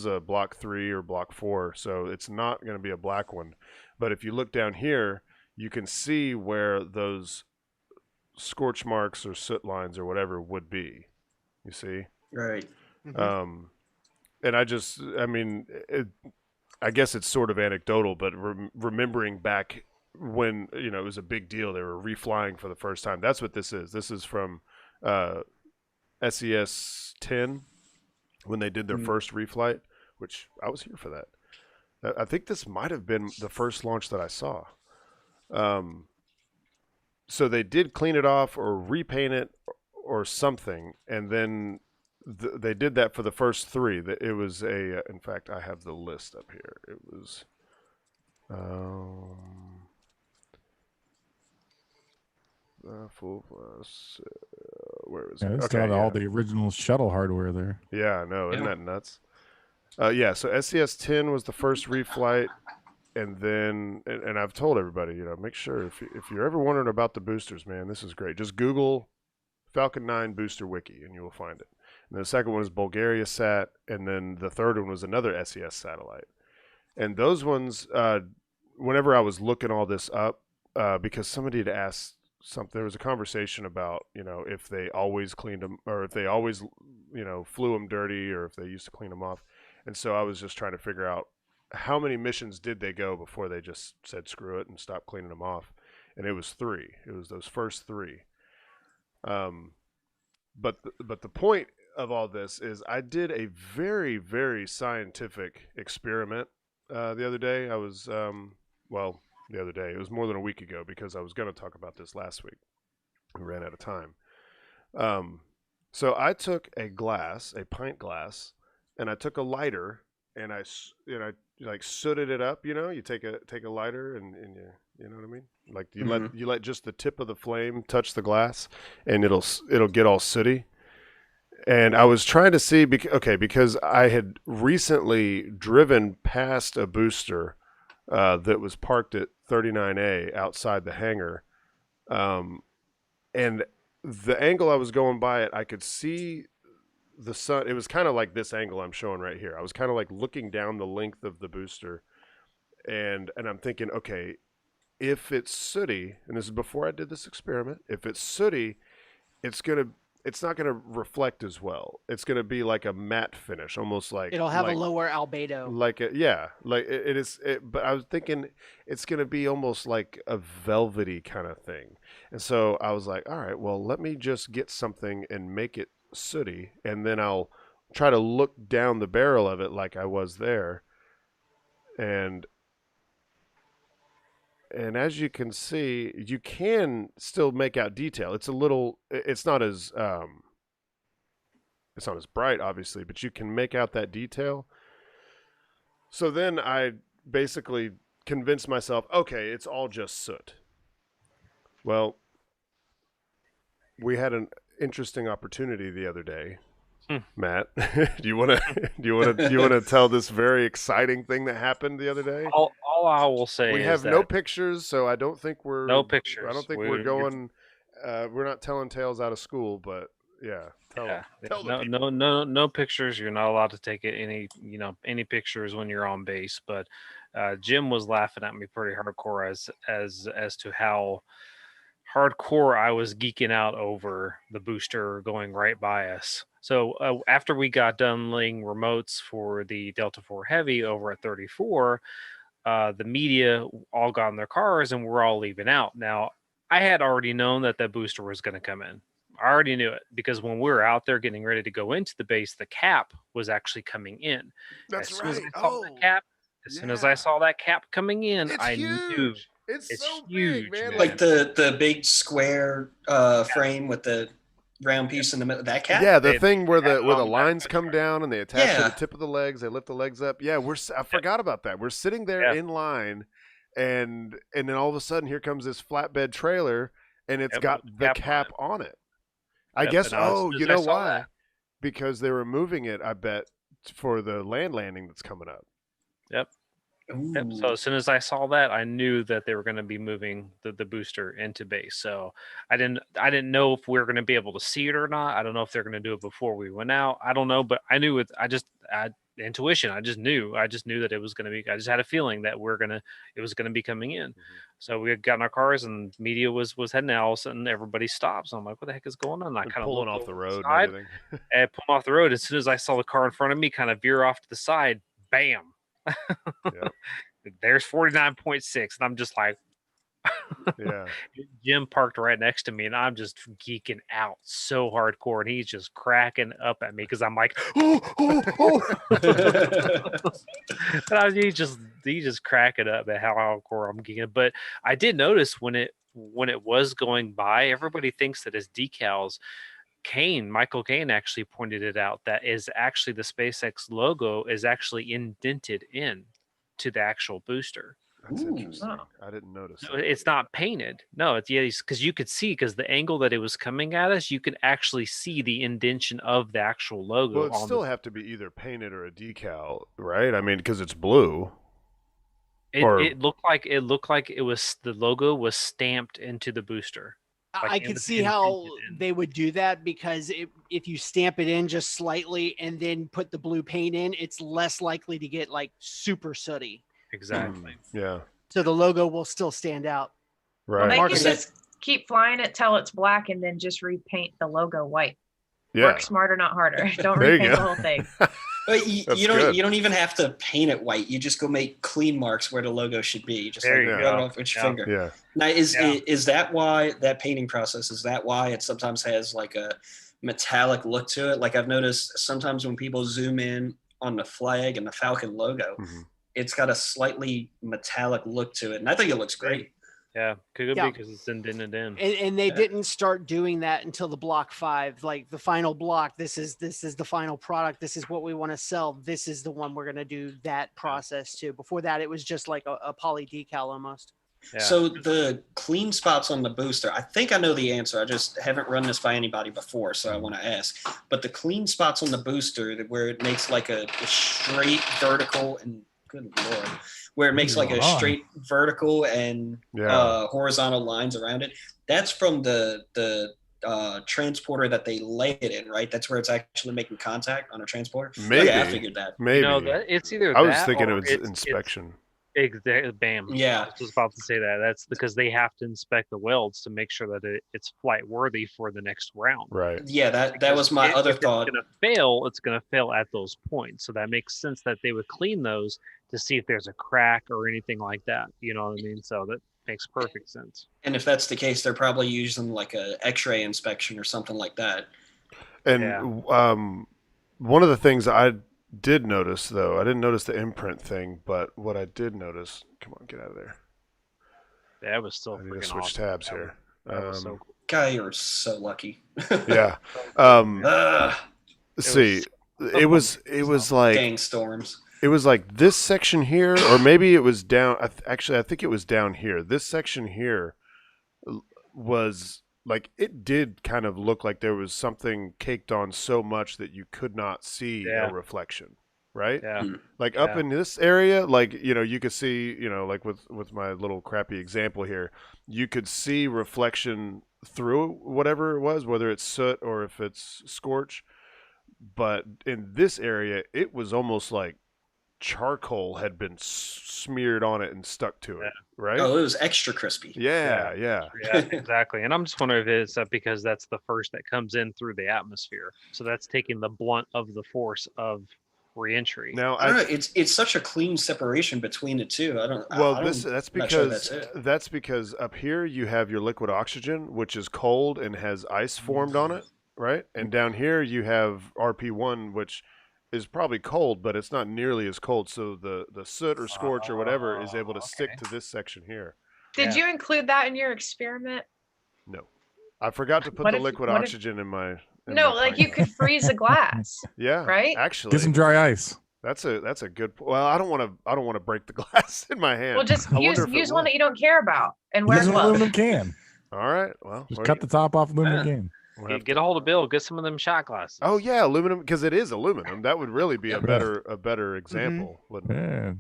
a block 3 or block 4, so it's not going to be a black one. But if you look down here, you can see where those scorch marks or soot lines or whatever would be. You see? Right. Mm-hmm. And I guess it's sort of anecdotal, but remembering back when it was a big deal, they were reflying for the first time. That's what this is. This is from SES 10 when they did their first reflight, which I was here for that. I think this might have been the first launch that I saw. So they did clean it off or repaint it or something, and then they did that for the first 3. It was in fact, I have the list up here. It was, full plus, where was it? It's got all the original shuttle hardware there. Yeah, I know. Isn't that nuts? So SES 10 was the first reflight, and then and I've told everybody, make sure if you're ever wondering about the boosters, man, this is great. Just Google Falcon 9 booster wiki and you will find it. And the second one is Bulgaria Sat, and then the third one was another SES satellite. And those ones, whenever I was looking all this up, because somebody had asked something, there was a conversation about, if they always cleaned them, or if they always, flew them dirty, or if they used to clean them off. And so I was just trying to figure out how many missions did they go before they just said screw it and stopped cleaning them off. And it was 3. It was those first 3. But the point of all this is I did a very, very scientific experiment the other day. I was, the other day. It was more than a week ago because I was going to talk about this last week. We ran out of time. So I took a pint glass, and I took a lighter, and I like sooted it up. You take a lighter and you know what I mean? Like you let just the tip of the flame touch the glass, and it'll get all sooty. And I was trying to see, because I had recently driven past a booster that was parked at 39A outside the hangar. And the angle I was going by it, I could see the sun. It was kind of like this angle I'm showing right here. I was kind of like looking down the length of the booster. And I'm thinking, okay, if it's sooty, and this is before I did this experiment, if it's sooty, it's not gonna reflect as well. It's gonna be like a matte finish, almost like it'll have a lower albedo. But I was thinking it's gonna be almost like a velvety kind of thing. And so I was like, all right, well, let me just get something and make it sooty, and then I'll try to look down the barrel of it like I was there. And as you can see, you can still make out detail. It's not as bright, obviously, but you can make out that detail. So then I basically convinced myself, okay, it's all just soot. Well, we had an interesting opportunity the other day. Matt, do you want to tell this very exciting thing that happened the other day? All I will say we is have that no pictures, so I don't think we're no pictures. I don't think we're going. We're not telling tales out of school, but tell no pictures. You're not allowed to take any pictures when you're on base. But Jim was laughing at me pretty hardcore as to how hardcore I was geeking out over the booster going right by us. So after we got done laying remotes for the Delta IV Heavy over at 34, the media all got in their cars and we're all leaving out. Now, I had already known that booster was going to come in. I already knew it because when we were out there getting ready to go into the base, the cap was actually coming in. That's as right. Soon as I saw the cap, soon as I saw that cap coming in, it's I huge. knew it's so huge, big, man. Like the big square frame with the round piece in the middle. That cap? Yeah, the thing where the lines come down and they attach to the tip of the legs. They lift the legs up. Yeah, I forgot about that. We're sitting there in line, and then all of a sudden here comes this flatbed trailer, and it's got the cap on it. I guess. You know why? Because they were moving it. I bet for the land landing that's coming up. Yep. So as soon as I saw that, I knew that they were going to be moving the booster into base. So I didn't know if we were going to be able to see it or not. I don't know if they're going to do it before we went out. I don't know, but I knew it. Intuition. I just knew that it was going to be. I just had a feeling that it was going to be coming in. Mm-hmm. So we had gotten our cars and media was heading out. All of a sudden, everybody stops. I'm like, what the heck is going on? And I kind of pulling off the road and everything. And pulling off the road. As soon as I saw the car in front of me, kind of veer off to the side. Bam. Yep. There's 49.6, and I'm just like, yeah. Jim parked right next to me, and I'm just geeking out so hardcore, and he's just cracking up at me because I'm like, oh. And he's just cracking up at how hardcore I'm geeking. But I did notice when it was going by, everybody thinks that his decals. Michael Caine actually pointed it out that is actually the SpaceX logo is actually indented in to the actual booster. That's interesting. Oh. I didn't notice. No, it's not painted. No, it's because you could see because the angle that it was coming at us, you could actually see the indentation of the actual logo. Well, it still have to be either painted or a decal, right? I mean, because it's blue. It looked like it was the logo was stamped into the booster. Like I could see how they would do that, because if you stamp it in just slightly and then put the blue paint in, it's less likely to get like super sooty. Exactly. Yeah. So the logo will still stand out. Well, Right. they can just keep flying it till it's black and then just repaint the logo white. Yeah. Work smarter, not harder. Don't There you repaint go. the whole thing. But That's you don't good. you don't even have to paint it white. You just go make clean marks where the logo should be. You just There like you rub go. it off with your Yeah. finger. Yeah. Now Yeah. is that why that painting process, is that why it sometimes has like a metallic look to it? Like I've noticed sometimes when people zoom in on the flag and the Falcon logo, Mhm. it's got a slightly metallic look to it. And I think it looks great. Yeah, could Yeah. be because it's indented in. And they didn't start doing that until the block 5, like the final block. This is the final product. This is what we want to sell. This is the one we're going to do that process to. Before that, it was just like a poly decal almost. Yeah. So the clean spots on the booster, I think I know the answer. I just haven't run this by anybody before, so I want to ask. But the clean spots on the booster where it makes like a straight vertical and good lord, where it makes like a straight vertical and horizontal lines around it. That's from the transporter that they lay it in, right? That's where it's actually making contact on a transporter. Maybe. Okay, I figured that. Maybe. No, it's either I was that thinking or it was it's inspection. Exactly. Bam. Yeah. I was just about to say that. That's because they have to inspect the welds to make sure that it's flight worthy for the next round. Right. Yeah, that was my other thought. If it's going to fail at those points. So that makes sense that they would clean those to see if there's a crack or anything like that. You know what I mean? So that makes perfect sense. And if that's the case, they're probably using like a X-ray inspection or something like that. And one of the things I did notice, though, I didn't notice the imprint thing, but what I did notice, come on, get out of there. That was still I need freaking to switch awesome. tabs here. That was so cool. Guy, you're so lucky. Yeah. See, it was like gang storms. It was like this section here, or maybe it was down. Actually, I think it was down here. This section here was like, it did kind of look like there was something caked on so much that you could not see a reflection, right? Yeah. Like up in this area, like, you know, you could see, you know, like with my little crappy example here, you could see reflection through whatever it was, whether it's soot or if it's scorch. But in this area, it was almost like charcoal had been smeared on it and stuck to it, right? Oh, it was extra crispy. Yeah. Yeah, exactly. And I'm just wondering if it's because that's the first that comes in through the atmosphere. So that's taking the blunt of the force of reentry. Now, I don't know. It's such a clean separation between the two. That's because up here you have your liquid oxygen, which is cold and has ice formed on it, right? And down here you have RP1, which is probably cold, but it's not nearly as cold. So the soot or scorch or whatever is able to stick to this section here. Did you include that in your experiment? No, I forgot to put the liquid oxygen in my. No, like you could freeze a glass. Yeah, right. Actually, get some dry ice. That's a good. Well, I don't want to break the glass in my hand. Well, just use one that you don't care about and wear Use an gloves. aluminum can. All right. Well, just cut the top off aluminum can. Get a hold of Bill. Get some of them shot glasses. Oh yeah, aluminum, because it is aluminum. That would really be a better example. Yeah,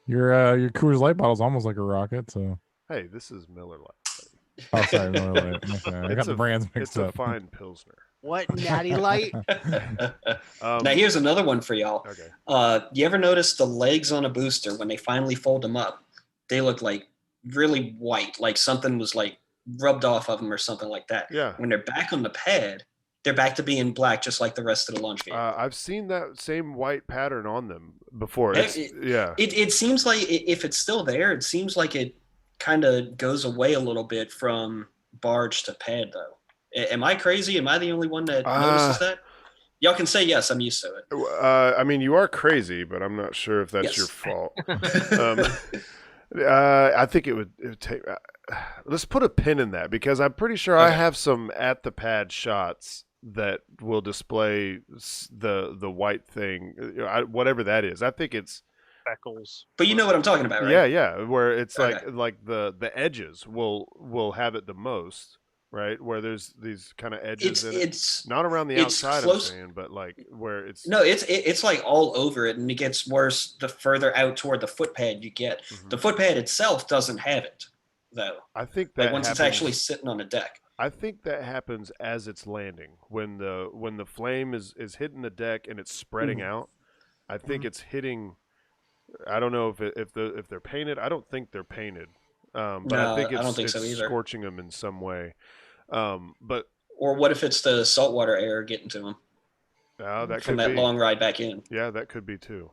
your Coors Light bottle is almost like a rocket. So hey, this is Miller Lite. Oh, sorry, Miller Lite. Okay. I got the brands mixed up. It's a fine Pilsner. What, Natty Light? Now here's another one for y'all. Okay. You ever notice the legs on a booster when they finally fold them up? They look like really white, like something was like rubbed off of them or something like that. Yeah. When they're back on the pad, they're back to being black, just like the rest of the launch vehicle. I've seen that same white pattern on them before. It seems like if it's still there, it seems like it kind of goes away a little bit from barge to pad, though. Am I crazy? Am I the only one that notices that? Y'all can say yes. I'm used to it. I mean, you are crazy, but I'm not sure if that's your fault. I think it would take. Let's put a pin in that, because I'm pretty sure I have some at the pad shots that will display the white thing, whatever that is. I think it's speckles. But you know what I'm talking about, right? Yeah, where it's like the edges will have it the most, right? Where there's these kind of edges in it. It's Not around the it's outside, close. I'm saying, but like where it's No, it's like all over it, and it gets worse the further out toward the footpad you get. The footpad itself doesn't have it, though. I think that Like once it's actually sitting on the deck. I think that happens as it's landing when the flame is hitting the deck and it's spreading out. I think it's hitting. I don't know if they're painted. I don't think they're painted, but No, I think I don't it's think so either. scorching them in some way. But Or what if it's the saltwater air getting to them that from could that be. long ride back in? Yeah, that could be too.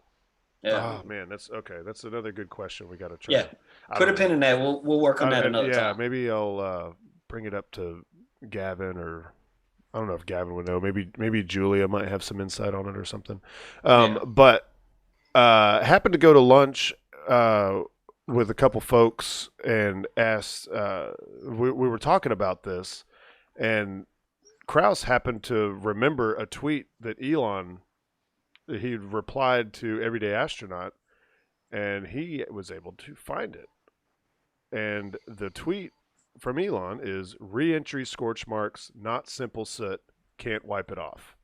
Yeah. Oh man, that's okay. That's another good question. We got to try. Yeah. Put a pin in that. We'll work on that another time. Maybe I'll bring it up to Gavin, or I don't know if Gavin would know. Maybe Julia might have some insight on it or something. But happened to go to lunch with a couple folks and asked. We were talking about this, and Krause happened to remember a tweet that Elon. He replied to Everyday Astronaut, and he was able to find it. And the tweet from Elon is re-entry scorch marks, not simple soot, can't wipe it off.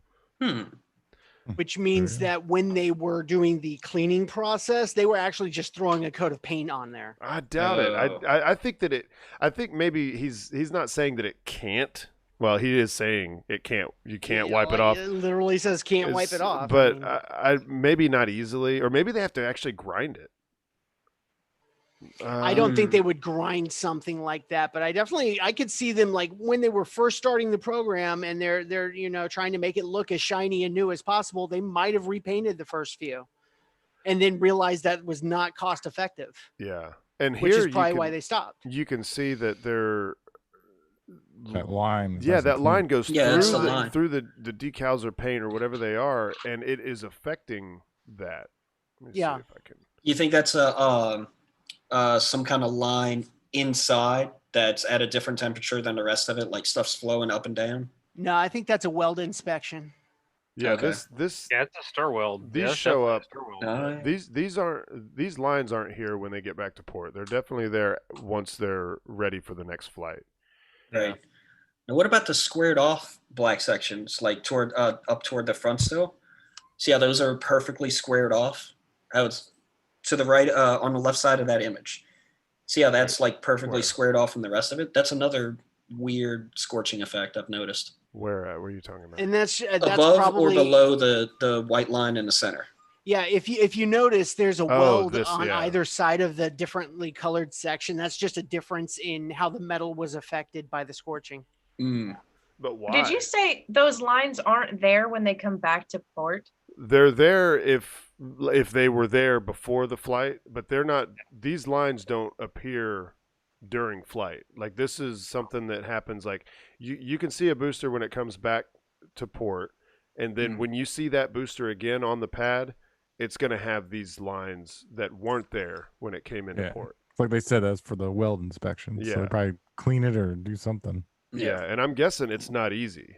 Which means that when they were doing the cleaning process, they were actually just throwing a coat of paint on there. I doubt it. I think that I think maybe he's not saying that it can't. Well, he is saying it can't. You can't wipe it off. It literally says can't wipe it off. But I maybe not easily, or maybe they have to actually grind it. I don't think they would grind something like that, but I could see them like when they were first starting the program and they're trying to make it look as shiny and new as possible. They might have repainted the first few, and then realized that was not cost effective. Yeah, and which here is probably why they stopped. You can see that they're that line. Yeah, that line goes through the decals or paint or whatever they are, and it is affecting that. Let me see if I can. You think that's some kind of line inside that's at a different temperature than the rest of it, like stuff's flowing up and down? No, I think that's a weld inspection. Yeah, Okay. this Yeah, it's a stir weld. these Yeah, it's show up. definitely a stir weld. These lines aren't here when they get back to port. They're definitely there once they're ready for the next flight. Right. Now, what about the squared off black sections, like toward up toward the front still? See how those are perfectly squared off? How it's to the right on the left side of that image. See how that's like perfectly squared off from the rest of it? That's another weird scorching effect I've noticed. Where are you talking about? And that's above probably or below the white line in the center. Yeah, if you notice, there's a weld on yeah. either side of the differently colored section. That's just a difference in how the metal was affected by the scorching. But why? Did you say those lines aren't there when they come back to port? They're there if they were there before the flight, but they're not. These lines don't appear during flight. Like this is something that happens. Like you can see a booster when it comes back to port, and then when you see that booster again on the pad, it's going to have these lines that weren't there when it came into port. It's like they said, that's for the weld inspection. So they probably clean it or do something. Yeah, and I'm guessing it's not easy.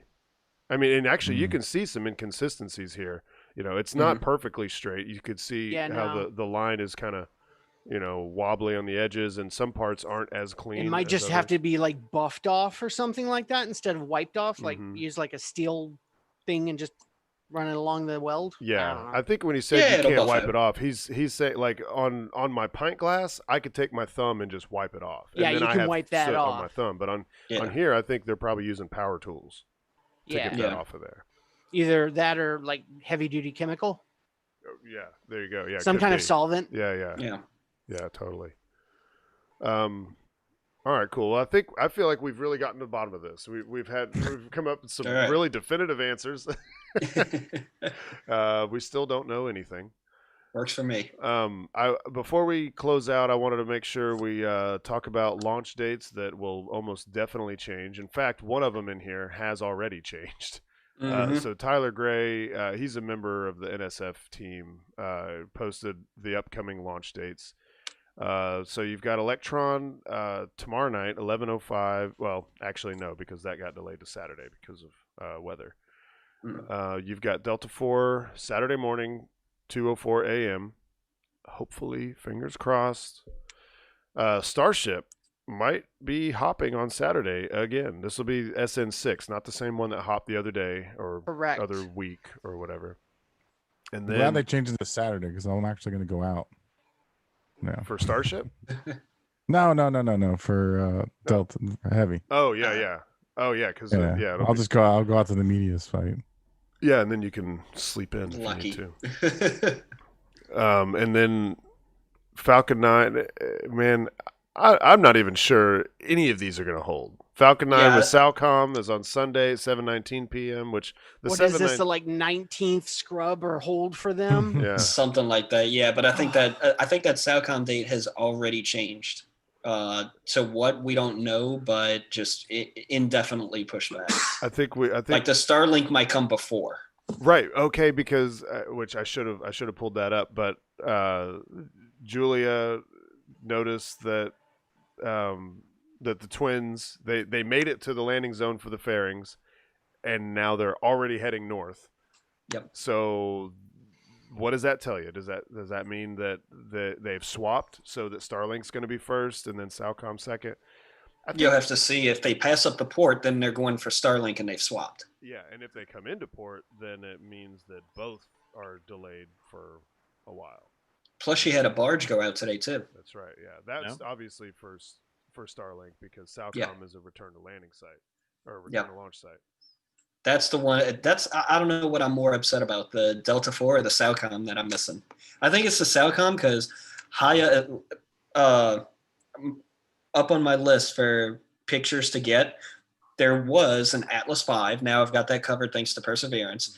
I mean, and actually, you can see some inconsistencies here. You know, it's not perfectly straight. You could see how the line is kind of, wobbly on the edges, and some parts aren't as clean. It might just have to be like buffed off or something like that instead of wiped off. Like use like a steel thing and just run it along the weld. Yeah, I think when he said you can't wipe it off, he's saying like on my pint glass, I could take my thumb and just wipe it off. Yeah, and then you I can have wipe that soot off. on my thumb, but on here, I think they're probably using power tools to get that off of there. Either that or like heavy duty chemical. Yeah, there you go. Yeah, some kind of solvent. Yeah, totally. All right, cool. Well, I feel like we've really gotten to the bottom of this. We've come up with some really definitive answers. We still don't know anything. Works for me. Before we close out, I wanted to make sure we talk about launch dates that will almost definitely change. In fact, one of them in here has already changed. So Tyler Gray, he's a member of the NSF team, posted the upcoming launch dates. So you've got Electron tomorrow night, 11:05. Well, actually no, because that got delayed to Saturday because of weather. You've got Delta 4 Saturday morning, 2:04 a.m. Hopefully, fingers crossed. Starship might be hopping on Saturday again. This will be SN6, not the same one that hopped the other day or Correct. other week or whatever. And I'm then glad they changed it to Saturday because I'm actually going to go out. No. for Starship? No. For Delta Heavy. Oh yeah. Oh yeah, because I'll go out to the media's fight. Yeah, and then you can sleep in Lucky. if you need to. And then Falcon 9, man, I'm not even sure any of these are going to hold. Falcon 9 with Salcom is on Sunday at 7:19 p.m., which what is this, the like 19th scrub or hold for them? Yeah. Something like that. Yeah, but I think that Salcom date has already changed. So what we don't know, but just indefinitely pushed back. I think like the Starlink might come before. Right. Okay. Because which I should have pulled that up, but Julia noticed that that the twins they made it to the landing zone for the fairings, and now they're already heading north. Yep. So what does that tell you? Does that mean that they've swapped so that Starlink's going to be first and then Salcom second? You'll have to see if they pass up the port, then they're going for Starlink and they've swapped. Yeah, and if they come into port, then it means that both are delayed for a while. Plus, she had a barge go out today too. That's right. Yeah, that's obviously for Starlink because Salcom is a return to landing site or a return to launch site. That's the one. I don't know what I'm more upset about, the Delta 4 or the Salcom that I'm missing. I think it's the Salcom because high up on my list for pictures to get, there was an Atlas 5. Now I've got that covered thanks to Perseverance.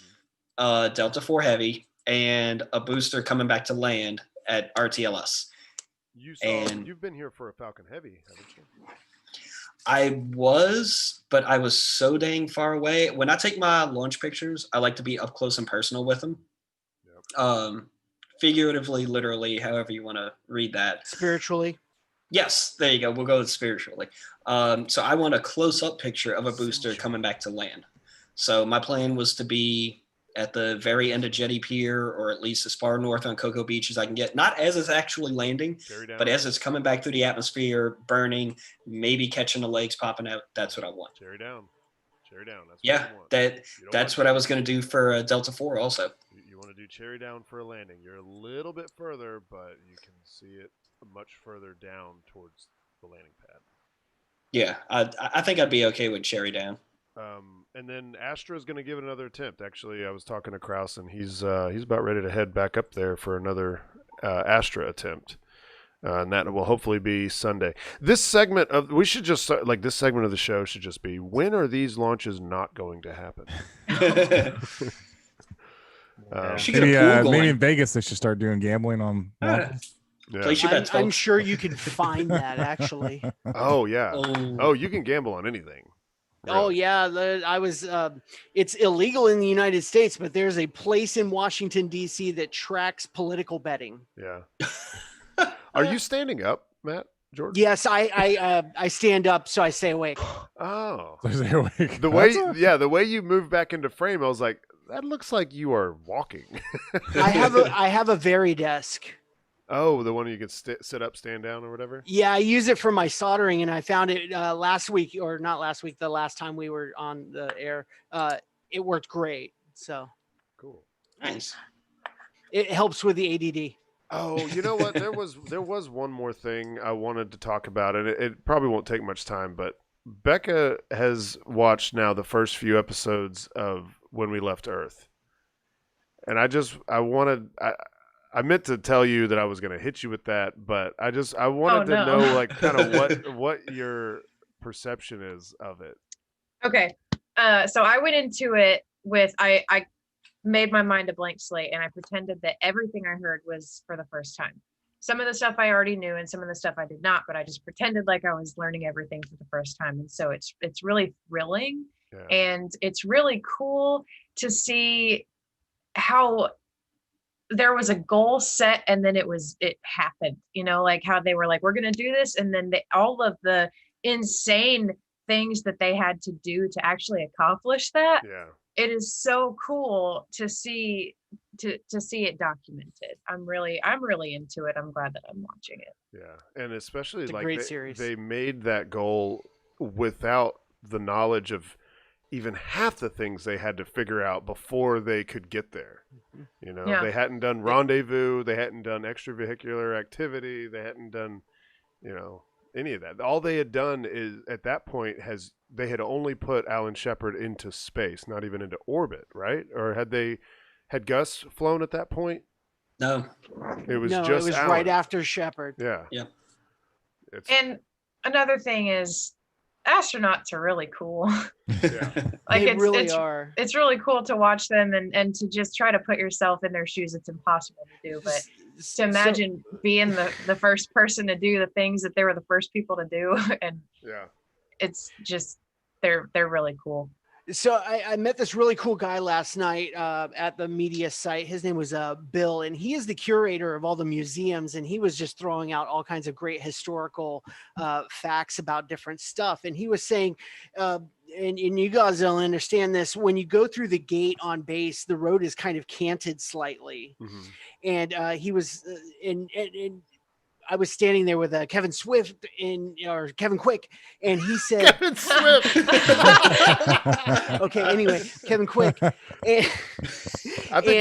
Delta 4 Heavy and a booster coming back to land at RTLS. You've been here for a Falcon Heavy, haven't you? I was, but I was so dang far away. When I take my launch pictures, I like to be up close and personal with them. Yep. Figuratively, literally, however you want to read that. Spiritually. Yes, there you go. We'll go with spiritually. So I want a close-up picture of a booster coming back to land. So my plan was to be at the very end of Jetty Pier, or at least as far north on Cocoa Beach as I can get. Not as it's actually landing, but as it's coming back through the atmosphere, burning, maybe catching the legs popping out. That's what I want. Cherry down. That's what I was going to do for Delta 4 also. You want to do cherry down for a landing. You're a little bit further, but you can see it much further down towards the landing pad. Yeah, I think I'd be okay with cherry down. And then Astra is going to give it another attempt. Actually, I was talking to Kraus, and he's about ready to head back up there for another Astra attempt, and that will hopefully be Sunday. This segment of this segment of the show should just be, when are these launches not going to happen? Maybe in Vegas they should start doing gambling on launches. Yeah. I'm sure you can find that actually. Oh yeah. Oh, you can gamble on anything. Really? Oh yeah, I was. It's illegal in the United States, but there's a place in Washington D.C. that tracks political betting. Yeah. Are you standing up, Matt? George? Yes, I stand up, so I stay awake. Oh, stay awake. The way you move back into frame, I was like, that looks like you are walking. I have a Very desk. Oh, the one you can sit up, stand down, or whatever? Yeah, I use it for my soldering, and I found it last week, or not last week, the last time we were on the air. It worked great. So cool. Nice. It helps with the ADD. Oh, you know what? There was one more thing I wanted to talk about, and it probably won't take much time, but Bekah has watched now the first few episodes of When We Left Earth. And I meant to tell you that I was going to hit you with that, but I wanted to know like kind of what your perception is of it. Okay. So I went into it with, I made my mind a blank slate, and I pretended that everything I heard was for the first time. Some of the stuff I already knew and some of the stuff I did not, but I just pretended like I was learning everything for the first time. And so it's really thrilling, and it's really cool to see how there was a goal set, and then it happened, like how they were like, we're going to do this. And then all of the insane things that they had to do to actually accomplish that. Yeah. It is so cool to see to see it documented. I'm really into it. I'm glad that I'm watching it. Yeah, and especially It's a like great series. they made that goal without the knowledge of even half the things they had to figure out before they could get there. You know, Yeah. they hadn't done rendezvous, they hadn't done extravehicular activity, they hadn't done, you know, any of that. All they had done is at that point they had only put Alan Shepard into space, not even into orbit, right? Or had Gus flown at that point? No. It was No, just it was Alan. right after Shepard. Yeah. Yep. And another thing is, astronauts are really cool. Yeah. Like They really are. It's really cool to watch them and to just try to put yourself in their shoes. It's impossible to do, but to imagine being the first person to do the things that they were the first people to do, and Yeah. it's just they're really cool. So I met this really cool guy last night at the media site. His name was Bill, and he is the curator of all the museums. And he was just throwing out all kinds of great historical facts about different stuff. And he was saying, and you guys will understand this, when you go through the gate on base, the road is kind of canted slightly. Mm-hmm. And he was and I was standing there with Kevin Swift or Kevin Quick, and he said, Kevin Swift. Okay, anyway, Kevin Quick, and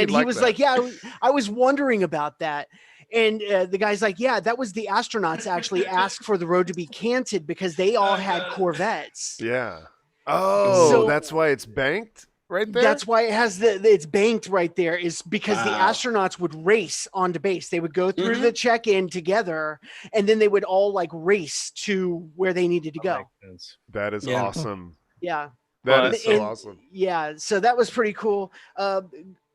he was that. like, "Yeah, I was wondering about that." And the guy's like, "Yeah, that was the astronauts actually asked for the road to be canted because they all had Corvettes." Yeah. Oh, So- that's why it's banked right there? That's why it has it's banked right there, is because the Wow. astronauts would race onto base. They would go through Mhm. the check-in together, and then they would all like race to where they needed to That go. makes sense. That is Yeah. awesome. Yeah. That But- is so And- awesome. Yeah, so that was pretty cool.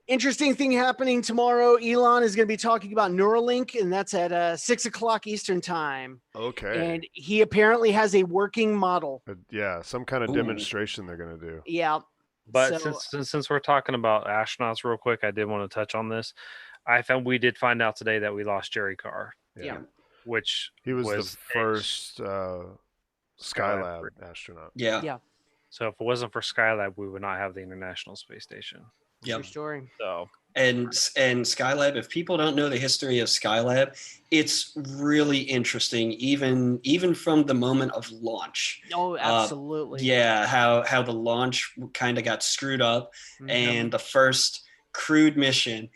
Interesting thing happening tomorrow. Elon is going to be talking about Neuralink, and that's at 6:00 Eastern time. Okay. And he apparently has a working model. Yeah, some kind of Ooh. demonstration they're going to do. Yeah. But So- since we're talking about astronauts real quick, I did want to touch on this. We did find out today that we lost Jerry Carr, Yeah. which He was the a- first Skylab Skylab astronaut. Yeah. Yeah. So if it wasn't for Skylab, we would not have the International Space Station. Yep. True story. So And Skylab, if people don't know the history of Skylab, it's really interesting, even from the moment of launch. Oh, absolutely. Yeah, how the launch kind of got screwed up, Mhm. and the first crewed mission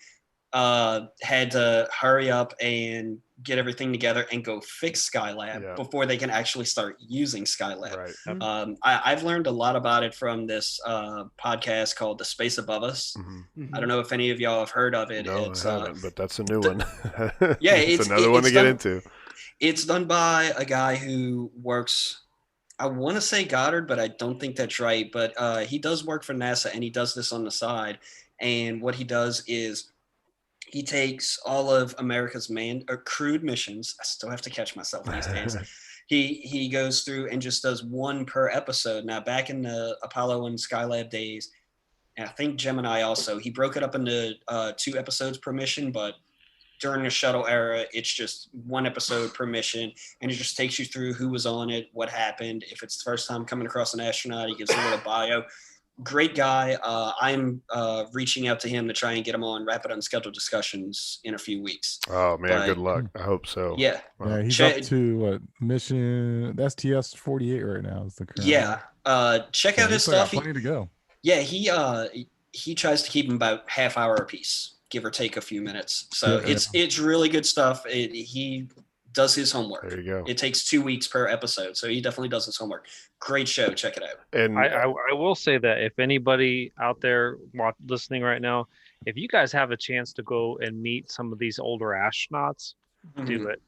had to hurry up and get everything together and go fix Skylab Yeah. before they can actually start using Skylab. Right. I've learned a lot about it from this podcast called The Space Above Us. Mhm. Mhm. I don't know if any of y'all have heard of it. No, It's, I haven't, but that's a new the- one. Yeah, it's it's- another one to it's get done- into. It's done by a guy who works, I want to say Goddard, but I don't think that's right. But he does work for NASA, and he does this on the side. And what he does is he takes all of America's crewed missions. I still have to catch myself these days. He goes through and just does one per episode. Now, back in the Apollo and Skylab days, and I think Gemini also, he broke it up into 2 episodes per mission, but during the shuttle era, it's just 1 episode per mission, and it just takes you through who was on it, what happened. If it's the first time coming across an astronaut, he gives a little bio. Great guy. I'm reaching out to him to try and get him on Rapid Unscheduled Discussions in a few weeks. Oh man, But- good luck. I hope so. Yeah, Wow. Yeah, he's Check- up to what mission STS 48 right now is the current. yeah. Check So out his he's still got stuff. plenty to go. Yeah, he tries to keep them about half hour a piece, give or take a few minutes. So Yeah. it's really good stuff. He does his homework. There you go. It takes 2 weeks per episode, so he definitely does his homework. Great show. Check it out. And I will say that if anybody out there listening right now, if you guys have a chance to go and meet some of these older astronauts, do it.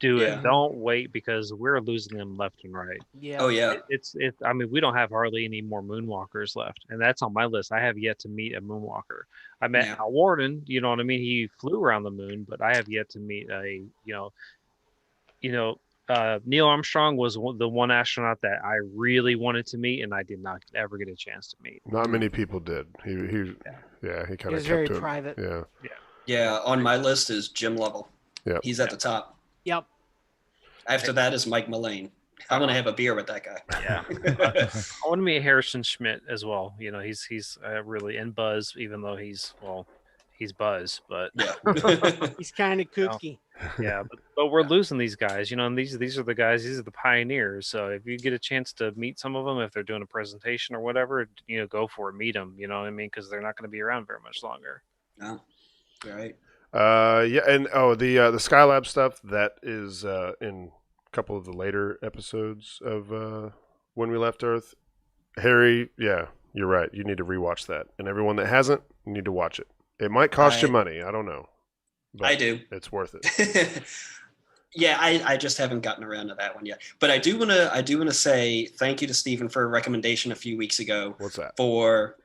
Do Yeah. it. Don't wait, because we're losing them left and right. Yeah. Oh yeah. It's I mean, we don't have hardly any more moonwalkers left, and that's on my list. I have yet to meet a moonwalker. I met Yeah. Hal Warden, you know what I mean? He flew around the moon, but I have yet to meet Neil Armstrong was the one astronaut that I really wanted to meet, and I did not ever get a chance to meet. not many people did. He he He kind of was very kept to it. private. Yeah. Yeah. On my list is Jim Lovell. Yeah. He's at the top. Yep. After that is Mike Mullane. I want to have a beer with that guy. Yeah, I want to meet Harrison Schmidt as well. You know, he's really in Buzz, even though he's he's Buzz, but Yeah. He's kind of kooky. yeah, but we're losing these guys, and these are the guys, these are the pioneers. So if you get a chance to meet some of them, if they're doing a presentation or whatever, go for it, meet them. You know what I mean? Because they're not going to be around very much longer. No. Right. Yeah, and the Skylab stuff that is in a couple of the later episodes of When We Left Earth. Harry, yeah, you're right. You need to rewatch that, and everyone that hasn't, you need to watch it. It might cost you money. I don't know. But I do. It's worth it. Yeah, I just haven't gotten around to that one yet. But I do wanna say thank you to Stephen for a recommendation a few weeks ago. What's that? For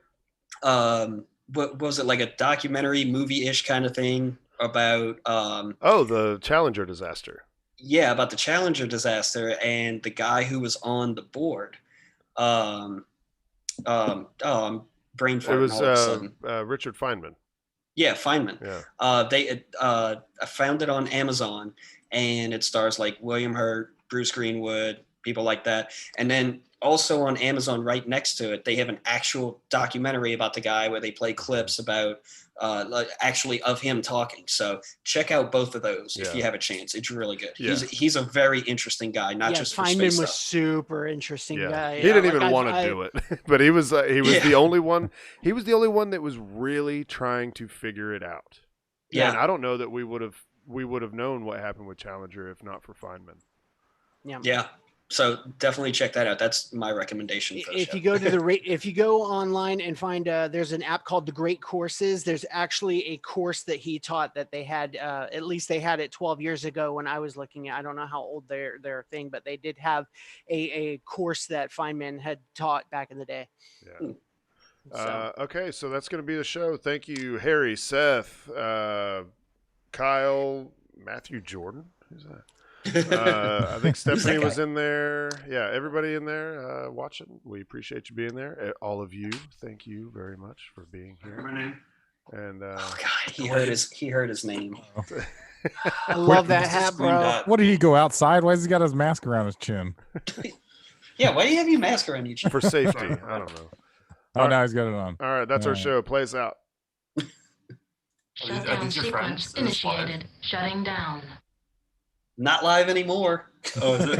what was it, like a documentary movie-ish kind of thing about the Challenger disaster. Yeah, about the Challenger disaster and the guy who was on the board. I'm brain farting It was all of a sudden. Richard Feynman. Yeah, Feynman. Yeah. I found it on Amazon, and it stars like William Hurt, Bruce Greenwood, people like that. And then also on Amazon, right next to it, they have an actual documentary about the guy where they play clips about actually of him talking. So check out both of those if you have a chance. It's really good. Yeah. He's a very interesting guy, not just for Feynman space was stuff. super interesting guy. He didn't even want to do it, but he was the only one. He was the only one that was really trying to figure it out. Yeah, and I don't know that we would have known what happened with Challenger if not for Feynman. Yeah. So definitely check that out. That's my recommendation. For the If show. you go to if you go online and find there's an app called The Great Courses. There's actually a course that he taught that they had at least they had it 12 years ago when I was looking at. I don't know how old their thing, but they did have a course that Feynman had taught back in the day. Yeah. Okay, so that's going to be the show. Thank you, Harry, Seth, Kyle, Matthew Jordan. Who's that? I think Stephanie was in there. Yeah, everybody in there watching. We appreciate you being there. All of you, thank you very much for being here. My name. And oh god, he heard his name. I love that hat, bro. What did he go outside? Why has he got his mask around his chin? Yeah, why do you have your mask around your chin? for safety. I don't know. Oh, now he's got it on. All right, that's our show. Play us out. Shutdown sequence initiated. Shutting down. Not live anymore. Oh, is it?